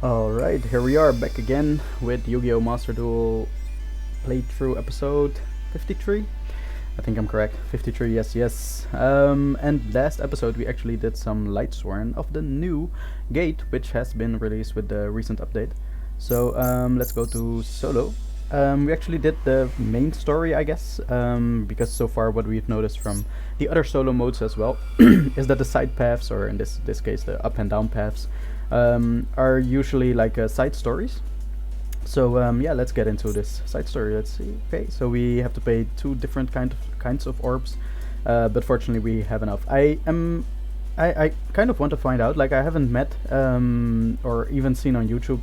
Alright, here we are back again with Yu-Gi-Oh! Master Duel playthrough episode 53. I think I'm correct. 53, yes, yes. And last episode we actually did some Lightsworn of the new gate, which has been released with the recent update. So let's go to solo. We actually did the main story, I guess, because so far what we've noticed from the other solo modes as well is that the side paths, or in this case the up and down paths, are usually like side stories. So yeah, let's get into this side story. Let's see. Okay, so we have to pay two different kinds of orbs, but fortunately we have enough. I kind of want to find out. Like, I haven't met or even seen on YouTube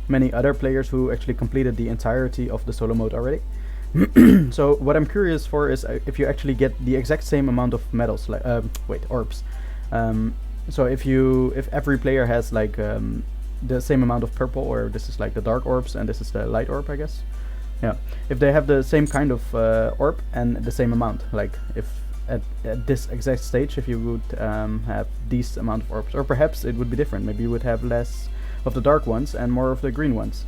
many other players who actually completed the entirety of the solo mode already. So what I'm curious for is if you actually get the exact same amount of medals, like orbs. So if every player has like the same amount of purple, or this is like the dark orbs and this is the light orb, I guess. Yeah, if they have the same kind of orb and the same amount, like if at this exact stage, if you would have these amount of orbs, or perhaps it would be different. Maybe you would have less of the dark ones and more of the green ones,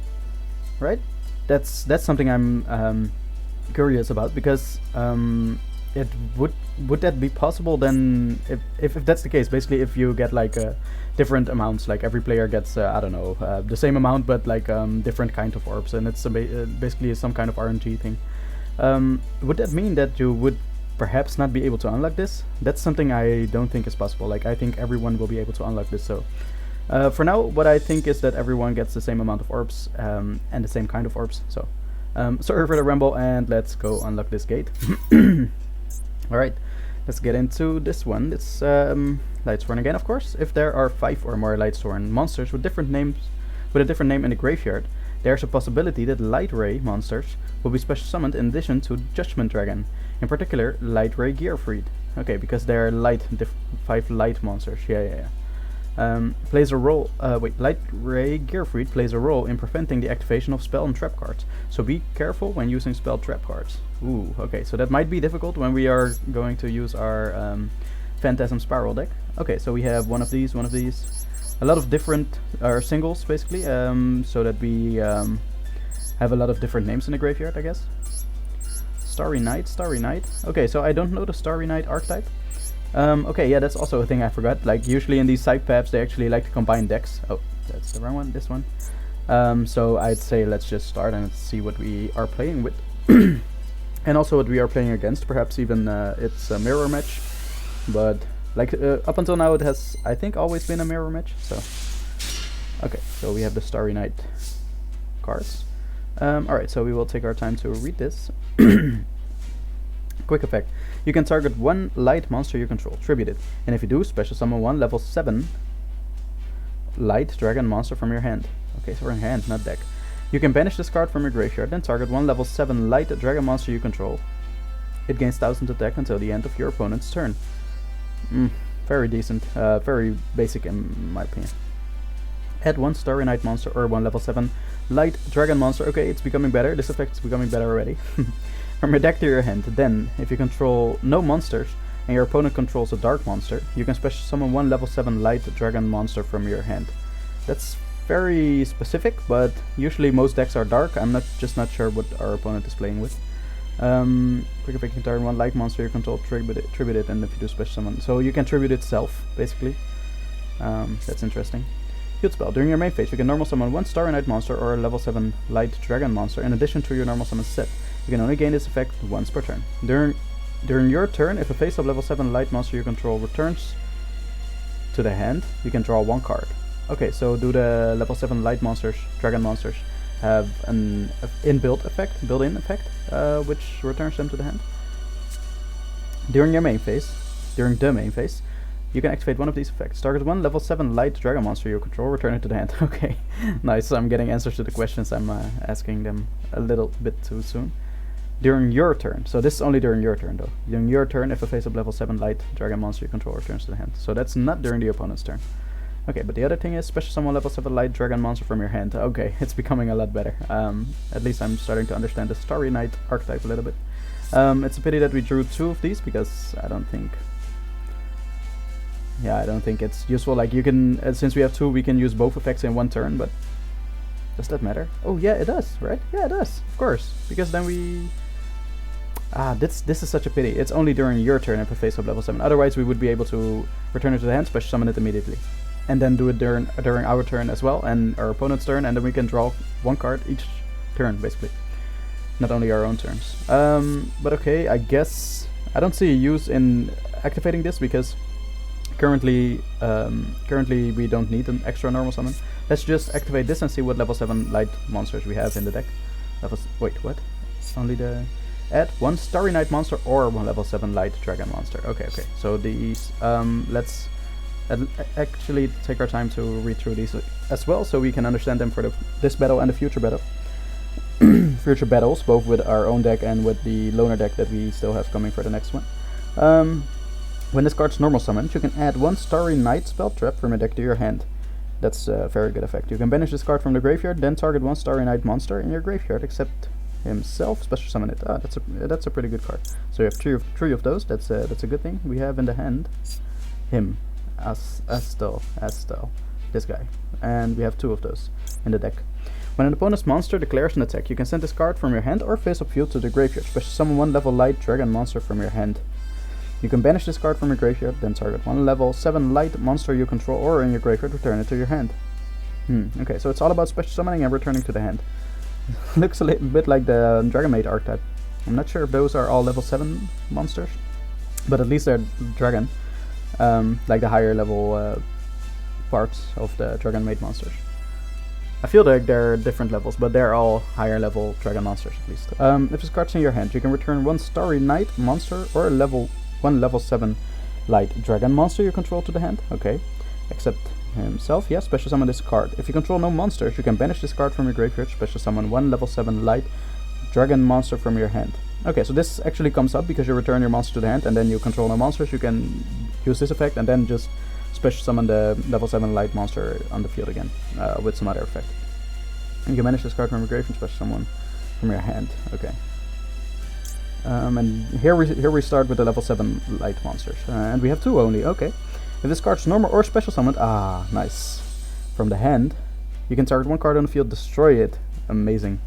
right? That's something I'm curious about, because it would that be possible then if that's the case? Basically, if you get like different amounts, like every player gets I don't know, the same amount but like different kind of orbs, and it's basically some kind of RNG thing. Would that mean that you would perhaps not be able to unlock this? That's something I don't think is possible. Like, I think everyone will be able to unlock this. So for now, what I think is that everyone gets the same amount of orbs and the same kind of orbs. So sorry for the ramble, and let's go unlock this gate. Alright, let's get into this one. It's Lightsworn again, of course. If there are 5 or more Lightsworn monsters with different names, with a different name in the graveyard, there's a possibility that Light Ray monsters will be special summoned in addition to Judgment Dragon. In particular, Light Ray Gearfried. Okay, because they are 5 light monsters. Yeah. Plays a role. Light Ray Gearfried plays a role in preventing the activation of spell and trap cards. So be careful when using spell trap cards. Ooh, okay, so that might be difficult when we are going to use our Phantasm Spiral deck. Okay, so we have one of these, a lot of different singles basically, so that we have a lot of different names in the graveyard, I guess. Starry Night. Okay, so I don't know the Starry Night archetype. Okay, yeah, that's also a thing I forgot. Like, usually in these side paths they actually like to combine decks. Oh, that's the wrong one, this one. So I'd say let's just start and see what we are playing with. And also what we are playing against. Perhaps even it's a mirror match. But like up until now it has, I think, always been a mirror match. So okay, so we have the Starry Night cards. Alright, so we will take our time to read this. Quick effect. You can target one light monster you control, tribute it, and if you do, special summon one level 7 light dragon monster from your hand. Okay, so we're in hand, not deck. You can banish this card from your graveyard, then target one level 7 light dragon monster you control. It gains 1000 attack until the end of your opponent's turn. Very decent, very basic in my opinion. Add one Starry Night monster or one level 7 light dragon monster. Okay, it's becoming better. This effect is becoming better already. From your deck to your hand. Then, if you control no monsters and your opponent controls a dark monster, you can special summon one level 7 light dragon monster from your hand. That's very specific, but usually most decks are dark. I'm just not sure what our opponent is playing with. Quick effect, you can target one light monster you control, tribute it, and if you do special summon. So you can tribute itself, basically. That's interesting. Field spell. During your main phase, you can normal summon one Starry Night monster or a level 7 light dragon monster in addition to your normal summon set. You can only gain this effect once per turn. During your turn, if a face-up level 7 light monster you control returns to the hand, you can draw one card. Okay, so do the level 7 light monsters, dragon monsters, have an built-in effect, which returns them to the hand? During the main phase, you can activate one of these effects. Target one level 7 light dragon monster you control, return it to the hand. Okay, nice. So I'm getting answers to the questions. I'm asking them a little bit too soon. During your turn. So this is only during your turn though. During your turn, if a face-up level 7 light dragon monster you control returns to the hand. So that's not during the opponent's turn. Okay, but the other thing is special summon level 7 light dragon monster from your hand. Okay, it's becoming a lot better. At least I'm starting to understand the Starry Night archetype a little bit. It's a pity that we drew 2 of these, because I don't think yeah, I don't think it's useful. Like you can, since we have 2, we can use both effects in one turn, but does that matter? Oh yeah, it does, right? Yeah, it does, of course, because then we... this is such a pity. It's only during your turn if we face up level 7. Otherwise, we would be able to return it to the hand, special summon it immediately, and then do it during our turn as well, and our opponent's turn, and then we can draw 1 card each turn, basically. Not only our own turns. But okay, I guess I don't see a use in activating this because currently we don't need an extra normal summon. Let's just activate this and see what level 7 light monsters we have in the deck. Wait, what? Only the... Add 1 Starry Night monster or 1 level 7 light dragon monster. Okay. So these, let's actually take our time to read through these as well, so we can understand them for this battle and the future battle. Future battles, both with our own deck and with the loner deck that we still have coming for the next one. When this card's normal summoned, you can add 1 Starry Night spell trap from your deck to your hand. That's a very good effect. You can banish this card from the graveyard, then target 1 Starry Night monster in your graveyard except himself, special summon it. That's a pretty good card. So you have three of those. That's a good thing. We have in the hand him, Astel, this guy, and we have 2 of those in the deck. When an opponent's monster declares an attack, you can send this card from your hand or face-up field to the graveyard. Special summon 1 level light dragon monster from your hand. You can banish this card from your graveyard, then target 1 level 7 light monster you control or in your graveyard, return it to your hand. Okay, so it's all about special summoning and returning to the hand. Looks a little bit like the Dragon Maid archetype. I'm not sure if those are all level 7 monsters, but at least they're dragon, like the higher level parts of the Dragon Maid monsters. I feel like they're different levels, but they're all higher level dragon monsters at least. If this card's in your hand, you can return 1 Starry Night monster or one level 7 light dragon monster you control to the hand. Okay, except himself. Yeah, special summon this card. If you control no monsters, you can banish this card from your graveyard, special summon 1 level 7 light dragon monster from your hand. Okay, so this actually comes up because you return your monster to the hand and then you control no monsters. You can use this effect and then just special summon the level 7 light monster on the field again with some other effect. And you can banish this card from your graveyard, special summon from your hand. Okay. And here we start with the level 7 light monsters, and we have 2 only. Okay. If this card's normal or special summoned, nice. From the hand, you can target 1 card on the field, destroy it. Amazing.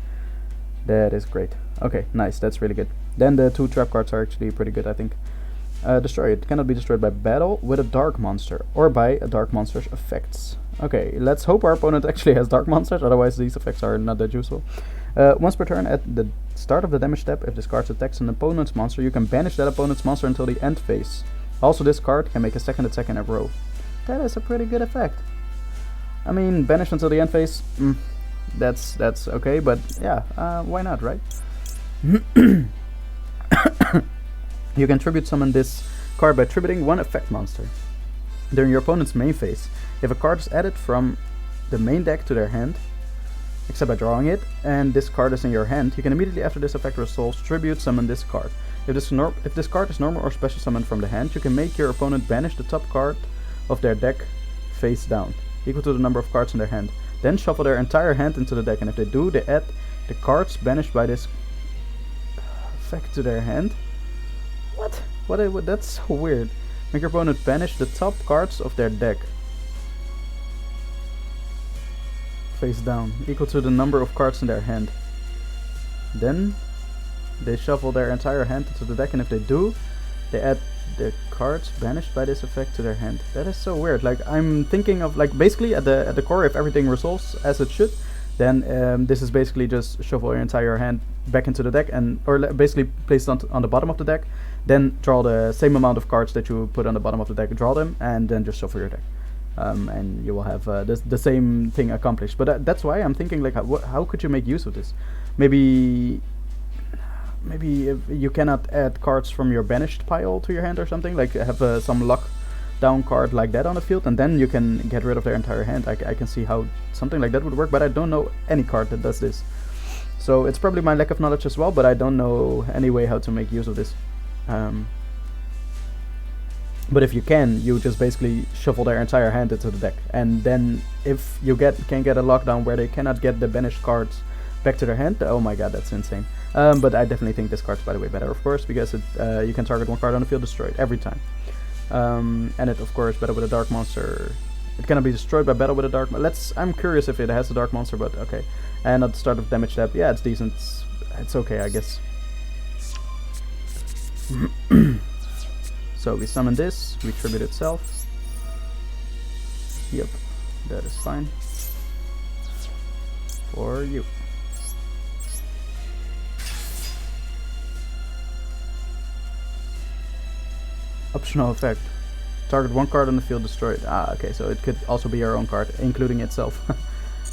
That is great. Okay, nice. That's really good. Then the 2 trap cards are actually pretty good, I think. Destroy it. Cannot be destroyed by battle with a dark monster or by a dark monster's effects. Okay, let's hope our opponent actually has dark monsters, otherwise these effects are not that useful. Once per turn, at the start of the damage step, if this card attacks an opponent's monster, you can banish that opponent's monster until the end phase. Also, this card can make a second attack in a row. That is a pretty good effect. I mean, banish until the end phase, that's okay, but yeah, why not, right? You can tribute summon this card by tributing 1 effect monster. During your opponent's main phase, if a card is added from the main deck to their hand, except by drawing it, and this card is in your hand, you can immediately after this effect resolves tribute summon this card. If this card is normal or special summoned from the hand, you can make your opponent banish the top card of their deck face down, equal to the number of cards in their hand. Then shuffle their entire hand into the deck, and if they do, they add the cards banished by this effect to their hand. What? That's so weird. Make your opponent banish the top cards of their deck face down, equal to the number of cards in their hand. Then they shuffle their entire hand into the deck, and if they do, they add the cards banished by this effect to their hand. That is so weird. Like, I'm thinking of, like, basically at the core, if everything resolves as it should, then this is basically just shuffle your entire hand back into the deck, or basically place it on the bottom of the deck, then draw the same amount of cards that you put on the bottom of the deck, draw them, and then just shuffle your deck. And you will have the same thing accomplished. But that's why I'm thinking, like, how could you make use of this? Maybe if you cannot add cards from your banished pile to your hand or something, like have some lockdown card like that on the field, and then you can get rid of their entire hand. I can see how something like that would work, but I don't know any card that does this. So it's probably my lack of knowledge as well, but I don't know any way how to make use of this. But if you can, you just basically shuffle their entire hand into the deck, and then if you can get a lockdown where they cannot get the banished cards back to their hand, oh my god, that's insane. But I definitely think this card's, by the way, better, of course, because you can target 1 card on the field, destroy it every time. And it of course battle with a dark monster. It cannot be destroyed by battle with a dark. I'm curious if it has a dark monster, but okay. And at the start of damage step, yeah, it's decent. It's okay, I guess. So we summon this. We tribute itself. Yep, that is fine. For you. Optional effect. Target one card on the field destroyed. Ah, okay, so it could also be our own card, including itself.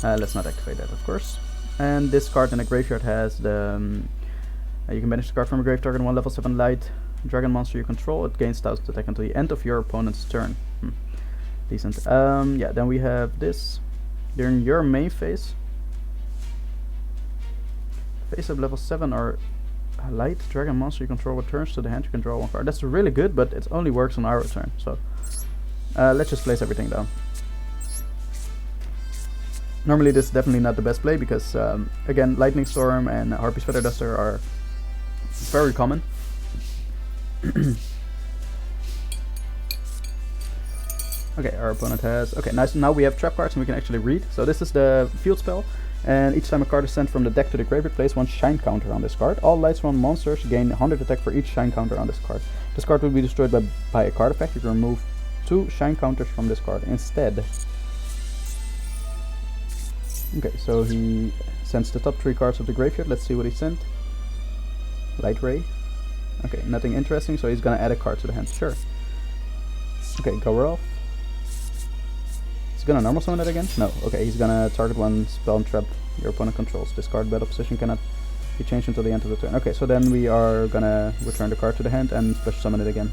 Let's not activate that, of course. And this card in the graveyard has the... you can banish the card from a grave target 1 level 7 light dragon monster you control. It gains 1000 attack until the end of your opponent's turn. Decent. Yeah, then we have this. During your main phase. Face up level 7 or a light dragon monster you control returns to the hand, you can draw 1 card. That's really good, but it only works on our turn. So let's just place everything down. Normally this is definitely not the best play because again, Lightning Storm and Harpy's Feather Duster are very common. Okay, our opponent has... Okay, nice. Now we have trap cards and we can actually read. So this is the field spell. And each time a card is sent from the deck to the graveyard, place 1 shine counter on this card. All Lightsworn monsters gain 100 attack for each shine counter on this card. This card will be destroyed by a card effect. You can remove 2 shine counters from this card instead. Okay, so he sends the top 3 cards of the graveyard. Let's see what he sent. Light Ray. Okay, nothing interesting, so he's gonna add a card to the hand. Sure. Okay, go off. He's gonna normal summon it again? No. Okay, he's gonna target 1 spell and trap your opponent controls. This card battle position cannot be changed until the end of the turn. Okay, so then we are gonna return the card to the hand and special summon it again.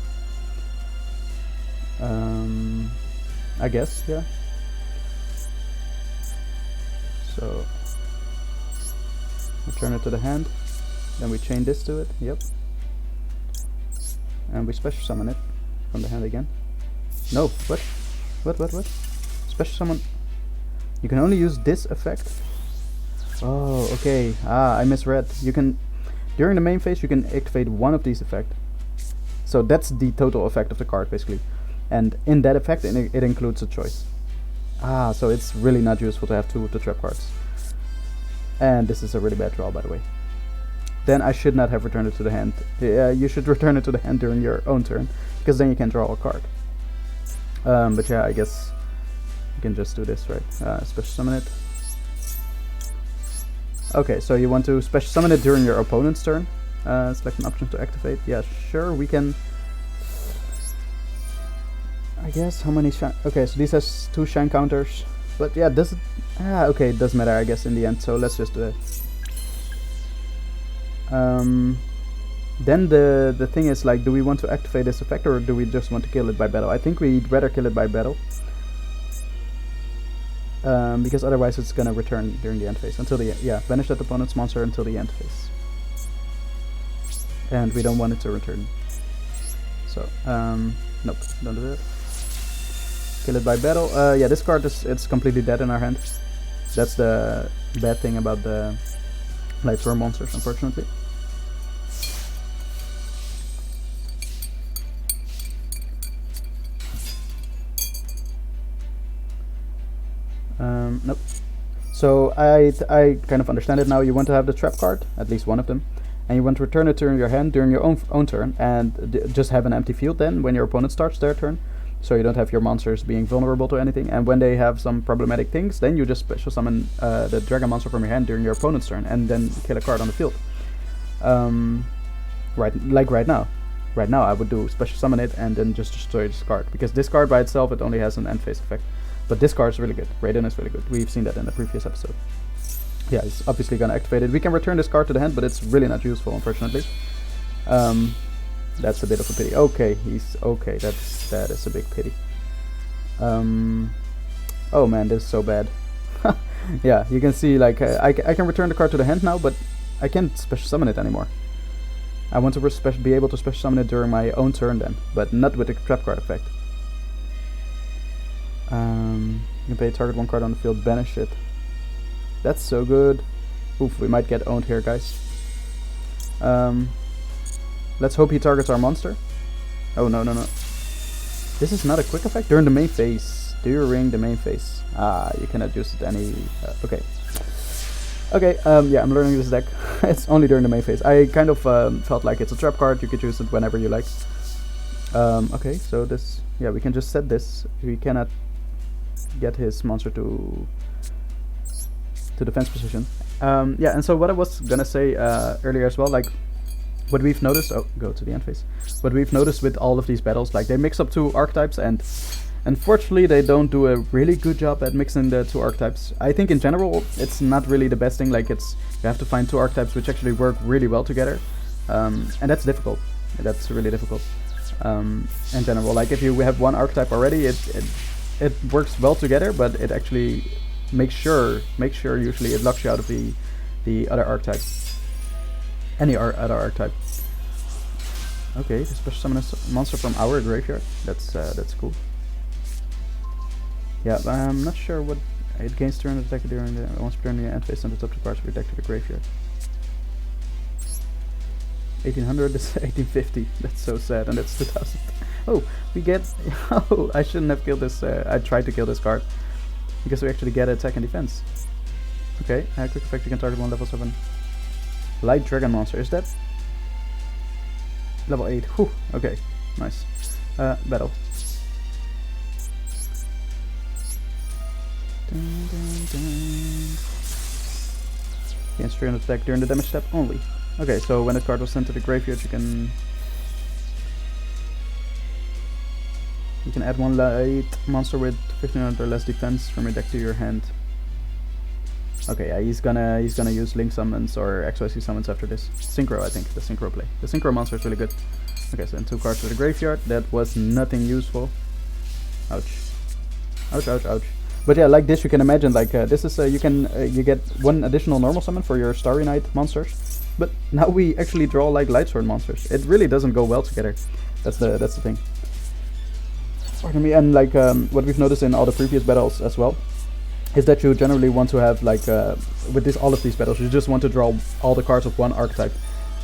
I guess, yeah. So return it to the hand. Then we chain this to it. Yep. And we special summon it from the hand again. No, what? What? Special summon. You can only use this effect. Oh, okay. Ah, I misread. You can, during the main phase, you can activate one of these effects. So that's the total effect of the card, basically. And in that effect, it includes a choice. Ah, so it's really not useful to have 2 of the trap cards. And this is a really bad draw, by the way. Then I should not have returned it to the hand. You should return it to the hand during your own turn, because then you can draw a card. But yeah, I guess you can just do this, right? Special summon it. Okay, so you want to special summon it during your opponent's turn. Select an option to activate. Yeah, sure, we can... I guess, how many shine... Okay, so this has 2 shine counters. But yeah, does it... Ah, okay, it doesn't matter, I guess, in the end, so let's just do it. Then the thing is, like, do we want to activate this effect or do we just want to kill it by battle? I think we'd rather kill it by battle. Because otherwise it's gonna return during the end phase. Until the... Yeah, banish that opponent's monster until the end phase. And we don't want it to return. So, nope, don't do that. Kill it by battle. Yeah, this card it's completely dead in our hand. That's the bad thing about the Lightsworn monsters, unfortunately. Nope. So I kind of understand it now. You want to have the trap card, at least one of them, and you want to return it to your hand during your own turn, and just have an empty field then when your opponent starts their turn. So you don't have your monsters being vulnerable to anything, and when they have some problematic things, then you just special summon the dragon monster from your hand during your opponent's turn, and then kill a card on the field. Right now. Right now I would do special summon it and then just destroy this card, because this card by itself, it only has an end phase effect. But this card is really good. Raiden is really good. We've seen that in the previous episode. Yeah, it's obviously gonna activate it. We can return this card to the hand, but it's really not useful, unfortunately. That's a bit of a pity. Okay, he's okay. That is a big pity. Oh man, this is so bad. Yeah, you can see, like, I can return the card to the hand now, but I can't special summon it anymore. I want to be able to special summon it during my own turn then, but not with the trap card effect. You can pay target 1 card on the field, banish it. That's so good. Oof, we might get owned here, guys. Let's hope he targets our monster. Oh, no. This is not a quick effect. During the main phase. During the main phase. Ah, you cannot use it any... okay. Okay, yeah, I'm learning this deck. It's only during the main phase. I kind of felt like it's a trap card. You could use it whenever you like. Okay, so this... yeah, we can just set this. We cannot get his monster to defense position. Yeah, and so what I was gonna say earlier as well, like, what we've noticed... oh, go to the end phase. What we've noticed with all of these battles, like, they mix up two archetypes, and unfortunately they don't do a really good job at mixing the two archetypes. I think in general it's not really the best thing, like, it's... you have to find two archetypes which actually work really well together. And that's difficult. That's really difficult. In general, like, if you have one archetype already, it works well together, but it actually makes sure usually it locks you out of the other archetype. Any other archetype. Okay, special summon a monster from our graveyard. That's cool. Yeah, but I'm not sure what it gains turn attack during the once during the end phase and the top two cards of the deck to the graveyard. 1800 is 1850. That's so sad, and that's 2000. Oh, we get... oh, I shouldn't have killed this. I tried to kill this card because we actually get attack and defense. Okay, quick effect, you can target one level 7 light dragon monster. Is that level 8? Whew, okay, nice. Battle. Gains 300 attack during the damage step only. Okay, so when the card was sent to the graveyard, you can add one light monster with 1500 or less defense from your deck to your hand. Okay, yeah, he's gonna use Link summons or XYZ summons after this. Synchro, I think, the synchro play. The synchro monster is really good. Okay, so then 2 cards to the graveyard. That was nothing useful. Ouch. Ouch, ouch, ouch. But yeah, like this, you can imagine, like, this is, you get 1 additional normal summon for your Starry Night monsters. But now we actually draw, like, Lightsworn monsters. It really doesn't go well together. That's the thing. Pardon me. And, like, what we've noticed in all the previous battles as well is that you generally want to have, like, with all of these battles, you just want to draw all the cards of one archetype.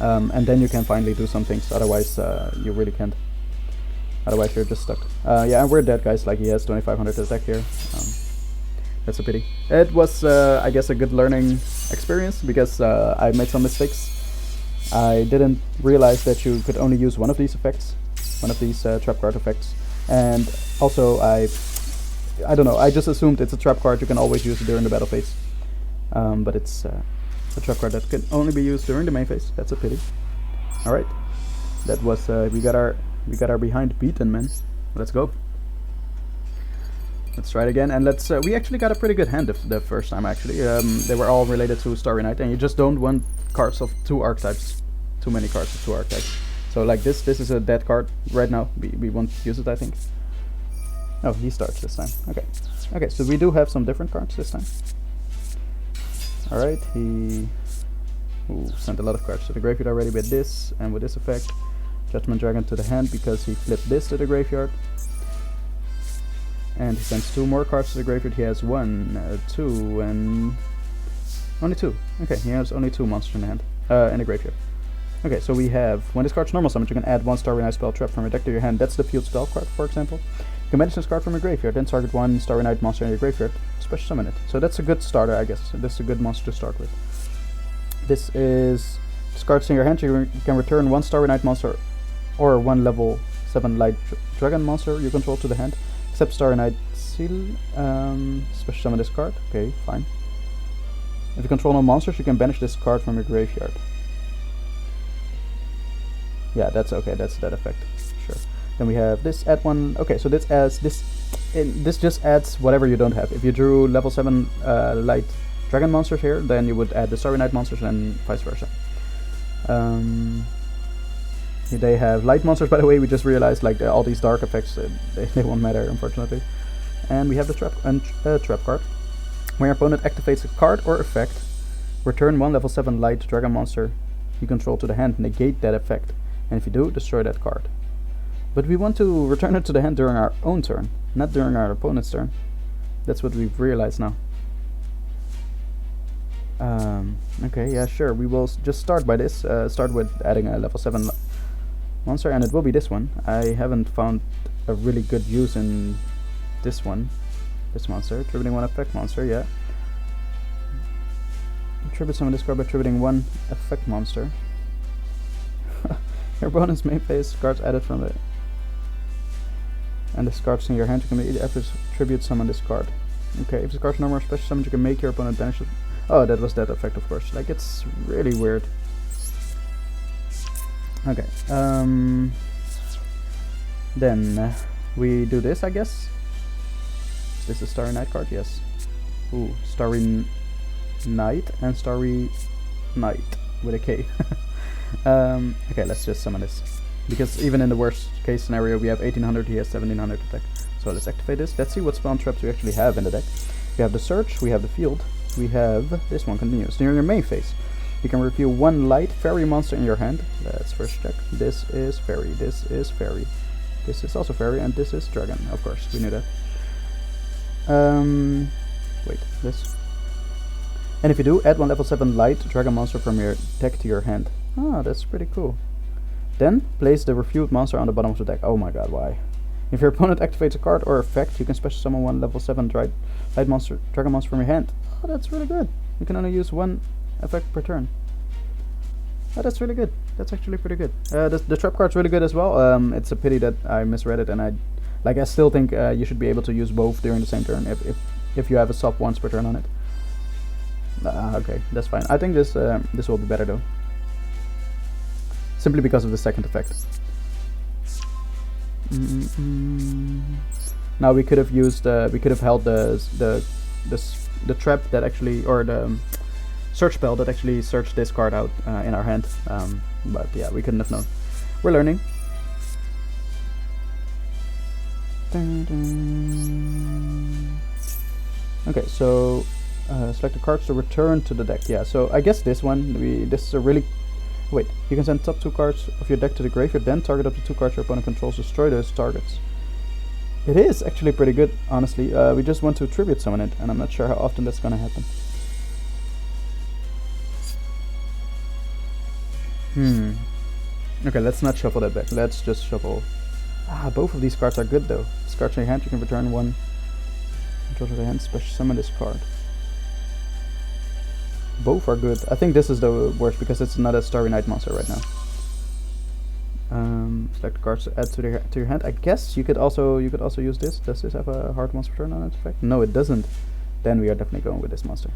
And then you can finally do some things. Otherwise, you really can't. Otherwise, you're just stuck. Yeah, and we're dead, guys. Like, he has 2500 attack here. That's a pity. It was, I guess, a good learning experience because I made some mistakes. I didn't realize that you could only use one of these effects, one of these trap card effects, and also I don't know. I just assumed it's a trap card you can always use during the battle phase, but it's a trap card that can only be used during the main phase. That's a pity. All right, that was we got our behind beaten, man. Let's go. Let's try it again, and let's. We actually got a pretty good hand the first time. Actually, they were all related to Starry Night, and you just don't want cards of 2 archetypes, too many cards of 2 archetypes. So like this is a dead card right now. We won't use it, I think. Oh, he starts this time. Okay, okay. So we do have some different cards this time. All right, he sent a lot of cards to the graveyard already with this and with this effect. Judgment Dragon to the hand because he flipped this to the graveyard. And he sends 2 more cards to the graveyard. He has 1, 2, and only 2. Okay, he has only 2 monsters in the hand, in the graveyard. Okay, so we have, when this card's normal summoned, you can add 1 Starry Night spell trap from your deck to your hand. That's the field spell card, for example. You can banish this card from your graveyard, then target 1 Starry Night monster in your graveyard, special summon it. So that's a good starter, I guess. This is a good monster to start with. This card's in your hand. You can return 1 Starry Night monster or 1 level 7 light dragon monster you control to the hand. Except Starry Night Seal, special summon this card. Okay, fine. If you control no monsters, you can banish this card from your graveyard. Yeah, that's okay. That's that effect. Sure. Then we have this. Add 1. Okay, so this adds this. This just adds whatever you don't have. If you drew level 7 light dragon monsters here, then you would add the Starry Night monsters and vice versa. They have light monsters, by the way. We just realized, like, all these dark effects, they won't matter, unfortunately. And we have the trap card. When your opponent activates a card or effect, return 1 level 7 light dragon monster you control to the hand. Negate that effect, and if you do, destroy that card. But we want to return it to the hand during our own turn, not during our opponent's turn. That's what we've realized now. Okay, yeah, sure. We will just start by this. Start with adding a level 7 monster, and it will be this one. I haven't found a really good use in this one. This monster. Tributing one effect monster, yeah. Tribute summon this card by tributing one effect monster. Your opponent's main phase cards added from it. And this card's in your hand, you can immediately after tribute summon this card. Okay, if this card's no more special summon, you can make your opponent banish it. Oh, that was that effect, of course. Like, it's really weird. Okay, then we do this, I guess. Is this a Starry Night card? Yes. Ooh, Starry Night and Starry Night with a K. Okay, let's just summon this. Because even in the worst case scenario, we have 1800, he has 1700 attack. So let's activate this. Let's see what spawn traps we actually have in the deck. We have the Search, we have the Field, we have this one continues. During your main phase, you can reveal one light fairy monster in your hand. Let's first check. This is fairy, this is fairy, this is also fairy, and this is dragon. Of course, we knew that. Wait, this. And if you do, add one level 7 light dragon monster from your deck to your hand. Ah, that's pretty cool. Then, place the reviewed monster on the bottom of the deck. Oh my god, why? If your opponent activates a card or effect, you can special summon one level 7 light monster, dragon monster from your hand. Oh, that's really good. You can only use one effect per turn. Oh, that's really good. That's actually pretty good. The trap card's really good as well. It's a pity that I misread it, and I still think you should be able to use both during the same turn if you have a sub once per turn on it. Okay, that's fine. I think this will be better though. Simply because of the second effect. Now we could have used, we could have held the trap that actually, or the search spell that actually searched this card out in our hand. But yeah, we couldn't have known. We're learning. Okay, so select the cards to return to the deck. Yeah, so I guess this one, this is a really. Wait, you can send top 2 cards of your deck to the graveyard, then target up to 2 cards your opponent controls, destroy those targets. It is actually pretty good, honestly. We just want to tribute summon it, and I'm not sure how often that's gonna happen. Okay, let's not shuffle that back. Let's just shuffle. Both of these cards are good though. This card to your hand, you can return one. Control to the hand, special summon this card. Both are good. I think this is the worst because it's not a Starry Night monster right now. Select cards to add to your hand. I guess you could also use this. Does this have a hard once per turn on its effect? No, it doesn't. Then we are definitely going with this monster.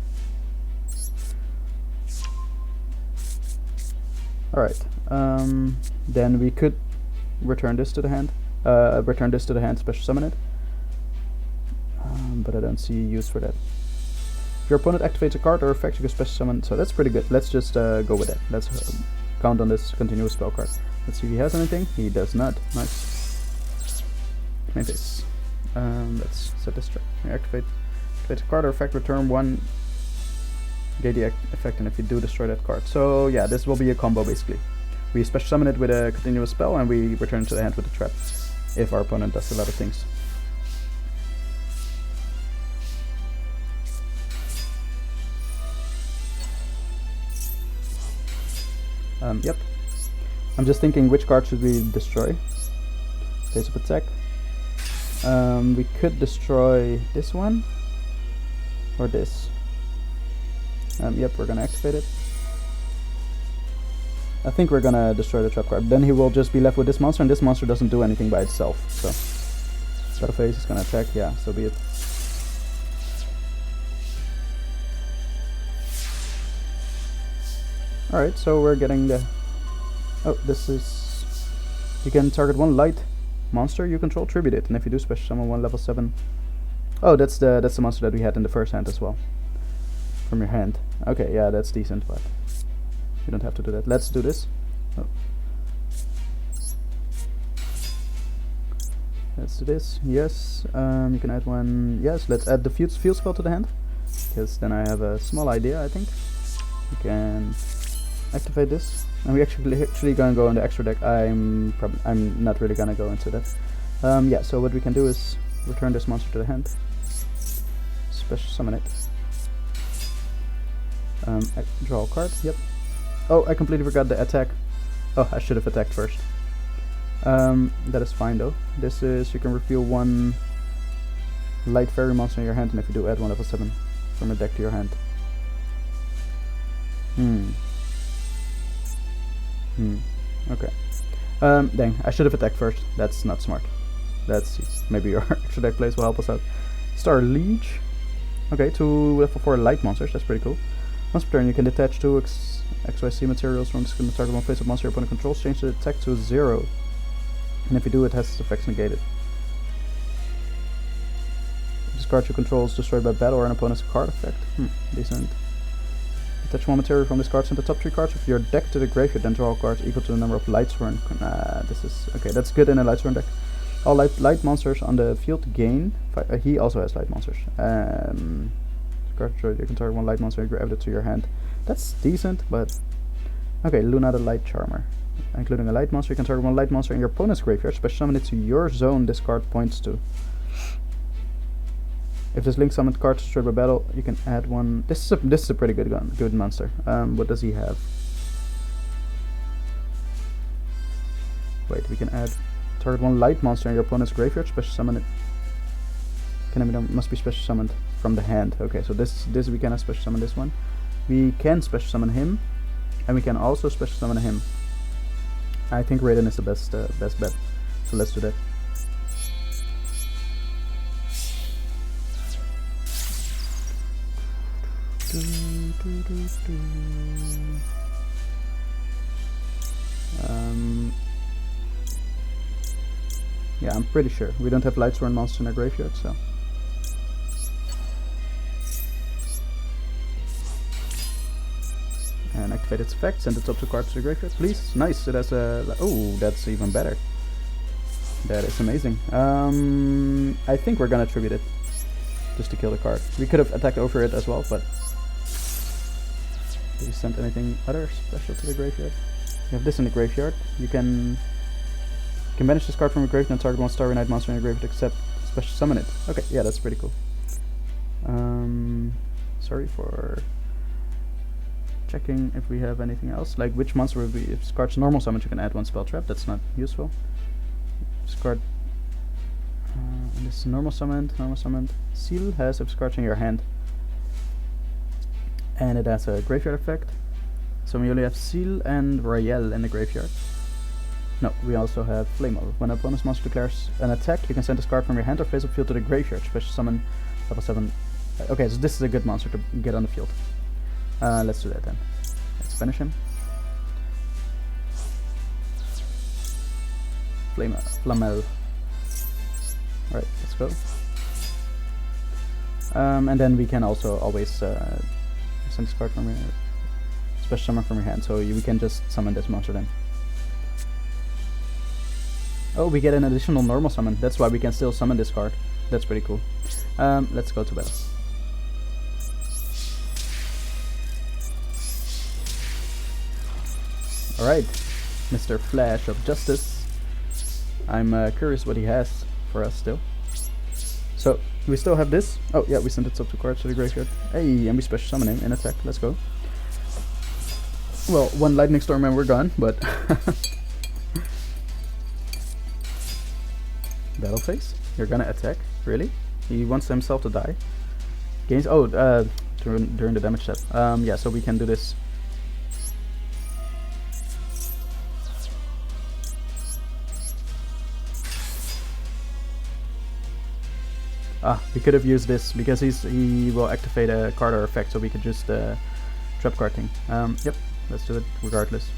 Alright. Then we could return this to the hand. Special summon it. But I don't see use for that. If your opponent activates a card or effect, you can special summon. So that's pretty good. Let's just go with that. Let's count on this continuous spell card. Let's see if he has anything. He does not. Nice. Main phase. Let's set this trap. Activate a card or effect, return one. Get the effect, and if you do, destroy that card. So yeah, this will be a combo basically. We special summon it with a continuous spell, and we return it to the hand with a trap. If our opponent does a lot of things. Yep. I'm just thinking which card should we destroy. Phase of attack. We could destroy this one or this. Yep, we're gonna activate it. I think we're gonna destroy the trap card. Then he will just be left with this monster, and this monster doesn't do anything by itself. So, battle phase is gonna attack. Yeah, so be it. Alright, so we're getting the... Oh, this is... You can target one light monster you control, tribute it, and if you do, special summon one level 7. Oh, that's the monster that we had in the first hand as well. From your hand. Okay, yeah, that's decent, but you don't have to do that. Let's do this. Oh. Let's do this. Yes, you can add one. Yes, let's add the field spell to the hand, because then I have a small idea, I think. You can activate this, and we actually gonna go in the extra deck. I'm not really gonna go into that. Yeah, so what we can do is return this monster to the hand, special summon it, draw a card. Yep. Oh, I completely forgot the attack. Oh, I should have attacked first. That is fine though. This is, you can reveal one light fairy monster in your hand, and if you do, add one level 7 from a deck to your hand. Okay. Dang, I should have attacked first. That's not smart. That's, maybe your extra deck plays will help us out. Star Leech. Okay, 2 level 4 light monsters, that's pretty cool. Once per turn, you can detach 2 XYZ materials from the skin of the target one face of monster your opponent controls, change the attack to 0. And if you do, it has its effects negated. Discard your controls destroyed by battle or an opponent's card effect. Decent. Attach one material from this card, send the top 3 cards of your deck to the graveyard, then draw cards equal to the number of Lightsworn. This is... okay, that's good in a Lightsworn deck. All light monsters on the field gain... he also has light monsters. You can target one light monster and grab it to your hand. That's decent, but... okay, Luna the Light Charmer. Including a light monster, you can target one light monster in your opponent's graveyard, special summon it to your zone this card points to. If this link summoned card is destroyed by battle, you can add one. This is a pretty good monster. What does he have? Wait, we can add target one light monster in your opponent's graveyard, special summon it. Must be special summoned from the hand. Okay, so this we cannot special summon this one. We can special summon him, and we can also special summon him. I think Raiden is the best bet, so let's do that. Yeah, I'm pretty sure we don't have Lightsworn monster in our graveyard, so. And activate its effect, send the top 2 cards to the graveyard, please. Nice, it has a... oh, that's even better. That is amazing. I think we're gonna tribute it, just to kill the card. We could have attacked over it as well, but... did you send anything other special to the graveyard? You have this in the graveyard. You can banish this card from your graveyard and target one Starry Night monster in your graveyard except special summon it. Okay, yeah, that's pretty cool. Sorry for checking if we have anything else. Like, which monster would be... if this card's normal summon, you can add one spell trap. That's not useful. This card... and this is normal summoned. Seal has if this card's in your hand. And it has a graveyard effect. So we only have Seal and Royale in the graveyard. No, we also have Flamo. When an opponent's monster declares an attack, you can send this card from your hand or face of field to the graveyard. Special summon level 7. Okay, so this is a good monster to get on the field. Let's do that then. Let's finish him. Flamel. Alright, let's go. And then we can also always send this card from your special summon from your hand, so we can just summon this monster then. Oh, we get an additional normal summon. That's why we can still summon this card. That's pretty cool. Let's go to battle. Alright, Mr. Flash of Justice. I'm curious what he has for us still. So, we still have this. Oh yeah, we sent its up 2 cards to the graveyard. Hey, and we special summon him in attack. Let's go. Well, one lightning storm and we're gone, but... Battle phase? You're gonna attack? Really? He wants himself to die? Gains... oh, during the damage step. Yeah, so we can do this. Ah, we could have used this because he will activate a card or effect, so we could just trap card thing. Yep, let's do it regardless.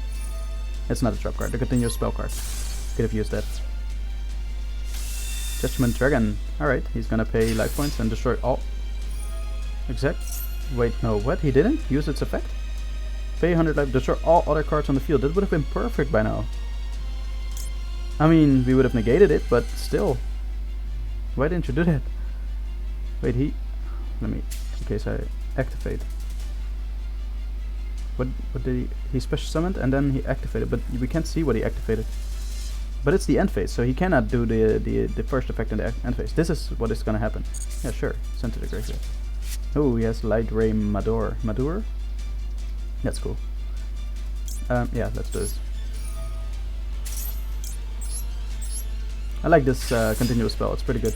It's not a trap card, the continuous spell card. Could have used that. Judgment Dragon. Alright, he's gonna pay life points and destroy all. Exact. Wait, no, what? He didn't use its effect? Pay 100 life, destroy all other cards on the field. That would have been perfect by now. I mean, we would have negated it, but still. Why didn't you do that? Wait, let me, in case I activate. What did he special summoned and then he activated, but we can't see what he activated. But it's the end phase, so he cannot do the first effect in the end phase. This is what is gonna happen. Yeah, sure, send to the graveyard. Oh, he has Light Ray Madur? That's cool. Yeah, let's do this. I like this continuous spell, it's pretty good.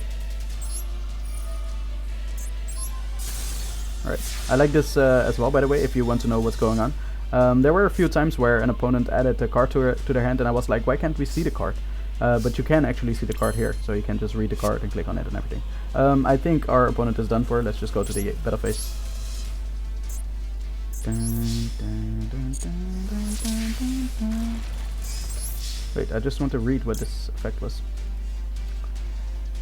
Alright, I like this as well, by the way, if you want to know what's going on. There were a few times where an opponent added a card to their hand, and I was like, why can't we see the card? But you can actually see the card here, so you can just read the card and click on it and everything. I think our opponent is done for. Let's just go to the battle phase. Wait, I just want to read what this effect was.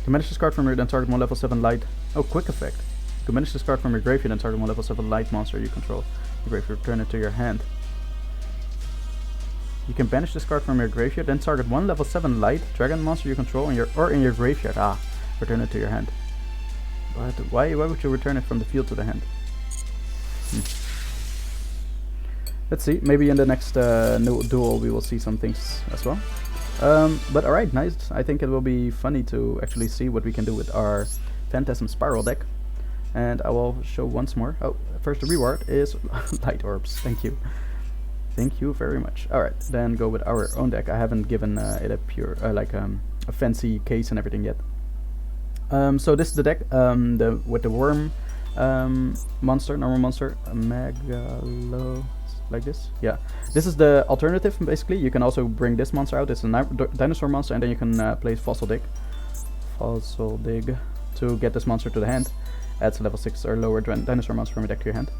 To manage this card from your then target one level 7 light. Oh, quick effect. To manage this card from your graveyard and target one level 7 light monster you control. Your graveyard, return it to your hand. You can banish this card from your graveyard, then target one level 7 light dragon monster you control in your graveyard. Ah, return it to your hand. But why would you return it from the field to the hand? Let's see, maybe in the next duel we will see some things as well. But alright, nice. I think it will be funny to actually see what we can do with our Phantasm Spiral deck. And I will show once more. Oh, first the reward is light orbs. Thank you. Thank you very much. Alright, then go with our own deck. I haven't given it a pure, a fancy case and everything yet. So this is the deck with the worm monster, normal monster, Megalo, like this. Yeah, this is the alternative basically. You can also bring this monster out. It's a dinosaur monster, and then you can play Fossil Dig to get this monster to the hand. Adds a level 6 or lower dinosaur monster from your deck to your hand.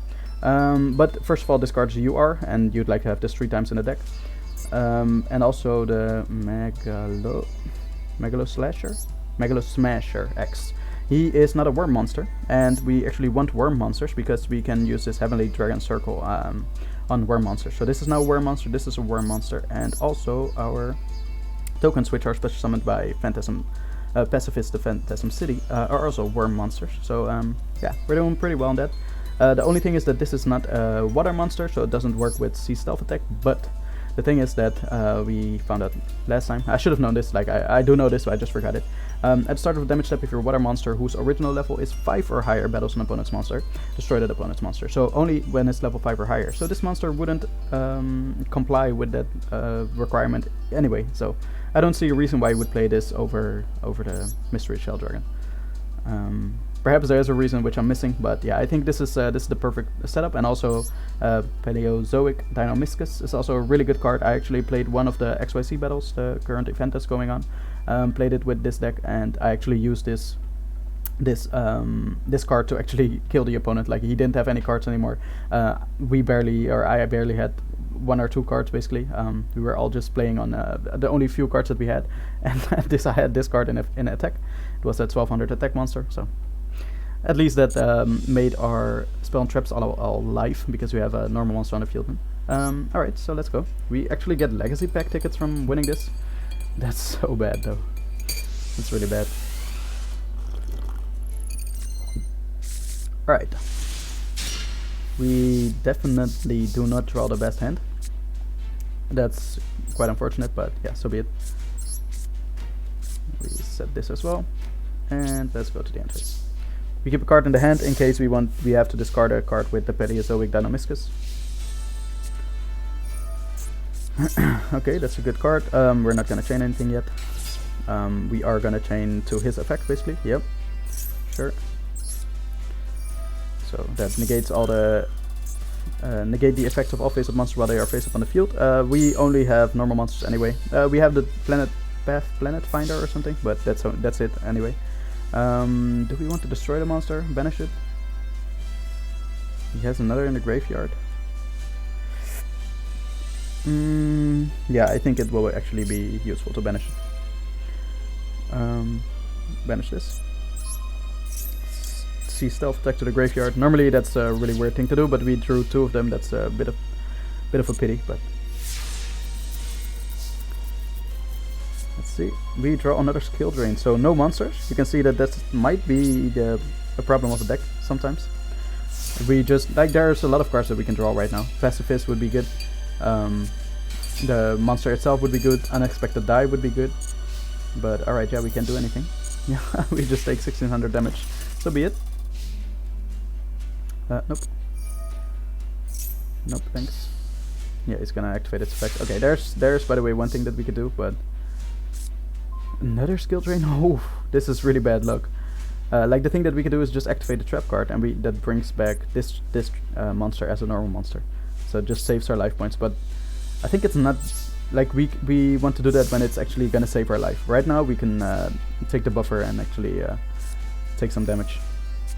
But first of all, discards UR, and you'd like to have this 3 times in the deck. And also the Megalo Smasher X. He is not a worm monster, and we actually want worm monsters because we can use this Heavenly Dragon Circle on worm monsters. So this is now a worm monster, this is a worm monster, and also our tokens, which are special summoned by Phantasm Pacifist, the Phantasm City, are also worm monsters. So yeah, we're doing pretty well on that. The only thing is that this is not a water monster, so it doesn't work with Sea Stealth attack, but the thing is that we found out last time. I should have known this, like I do know this, but I just forgot it. At the start of the damage step, if you're a water monster whose original level is 5 or higher battles an opponent's monster, destroy that opponent's monster. So only when it's level 5 or higher. So this monster wouldn't comply with that requirement anyway. So I don't see a reason why you would play this over the Mystery Shell Dragon. Perhaps there is a reason which I'm missing, but yeah, I think this is the perfect setup. And also Paleozoic Deinonychus is also a really good card. I actually played one of the XYZ battles, the current event that's going on. Played it with this deck, and I actually used this card to actually kill the opponent. Like, he didn't have any cards anymore. I barely had 1 or 2 cards basically. We were all just playing on the only few cards that we had, and I had this card in attack. It was that 1200 attack monster, so at least that made our spell and traps all live, because we have a normal monster on the field. Alright, so let's go. We actually get legacy pack tickets from winning this. That's so bad though. That's really bad. Alright. We definitely do not draw the best hand. That's quite unfortunate, but yeah, so be it. We set this as well. And let's go to the end phase. We keep a card in the hand in case we have to discard a card with the Paleozoic Deinonychus. Okay, that's a good card. We're not gonna chain anything yet. We are gonna chain to his effect basically. Yep, sure. So that negates all the negate the effects of all face-up monsters while they are face-up on the field. We only have normal monsters anyway. We have the Planet Finder or something, but that's it anyway. Do we want to destroy the monster? Banish it? He has another in the graveyard. Yeah, I think it will actually be useful to banish it. Banish this. See stealth attack to the graveyard. Normally that's a really weird thing to do, but we drew 2 of them. That's a bit of a pity, but let's see. We draw another skill drain, so no monsters. You can see that might be a problem of the deck sometimes. We just, like, there's a lot of cards that we can draw right now. Pacifist would be good. The monster itself would be good. Unexpected Die would be good. But alright, yeah, we can't do anything. Yeah, we just take 1600 damage. So be it. Nope. Nope, thanks. Yeah, he's gonna activate its effect. Okay, there's by the way one thing that we could do, but Another skill drain? Oh, this is really bad luck. Like the thing that we can do is just activate the trap card, and that brings back this monster as a normal monster. So it just saves our life points. But I think it's not like we want to do that when it's actually gonna save our life. Right now we can take the buffer and actually take some damage.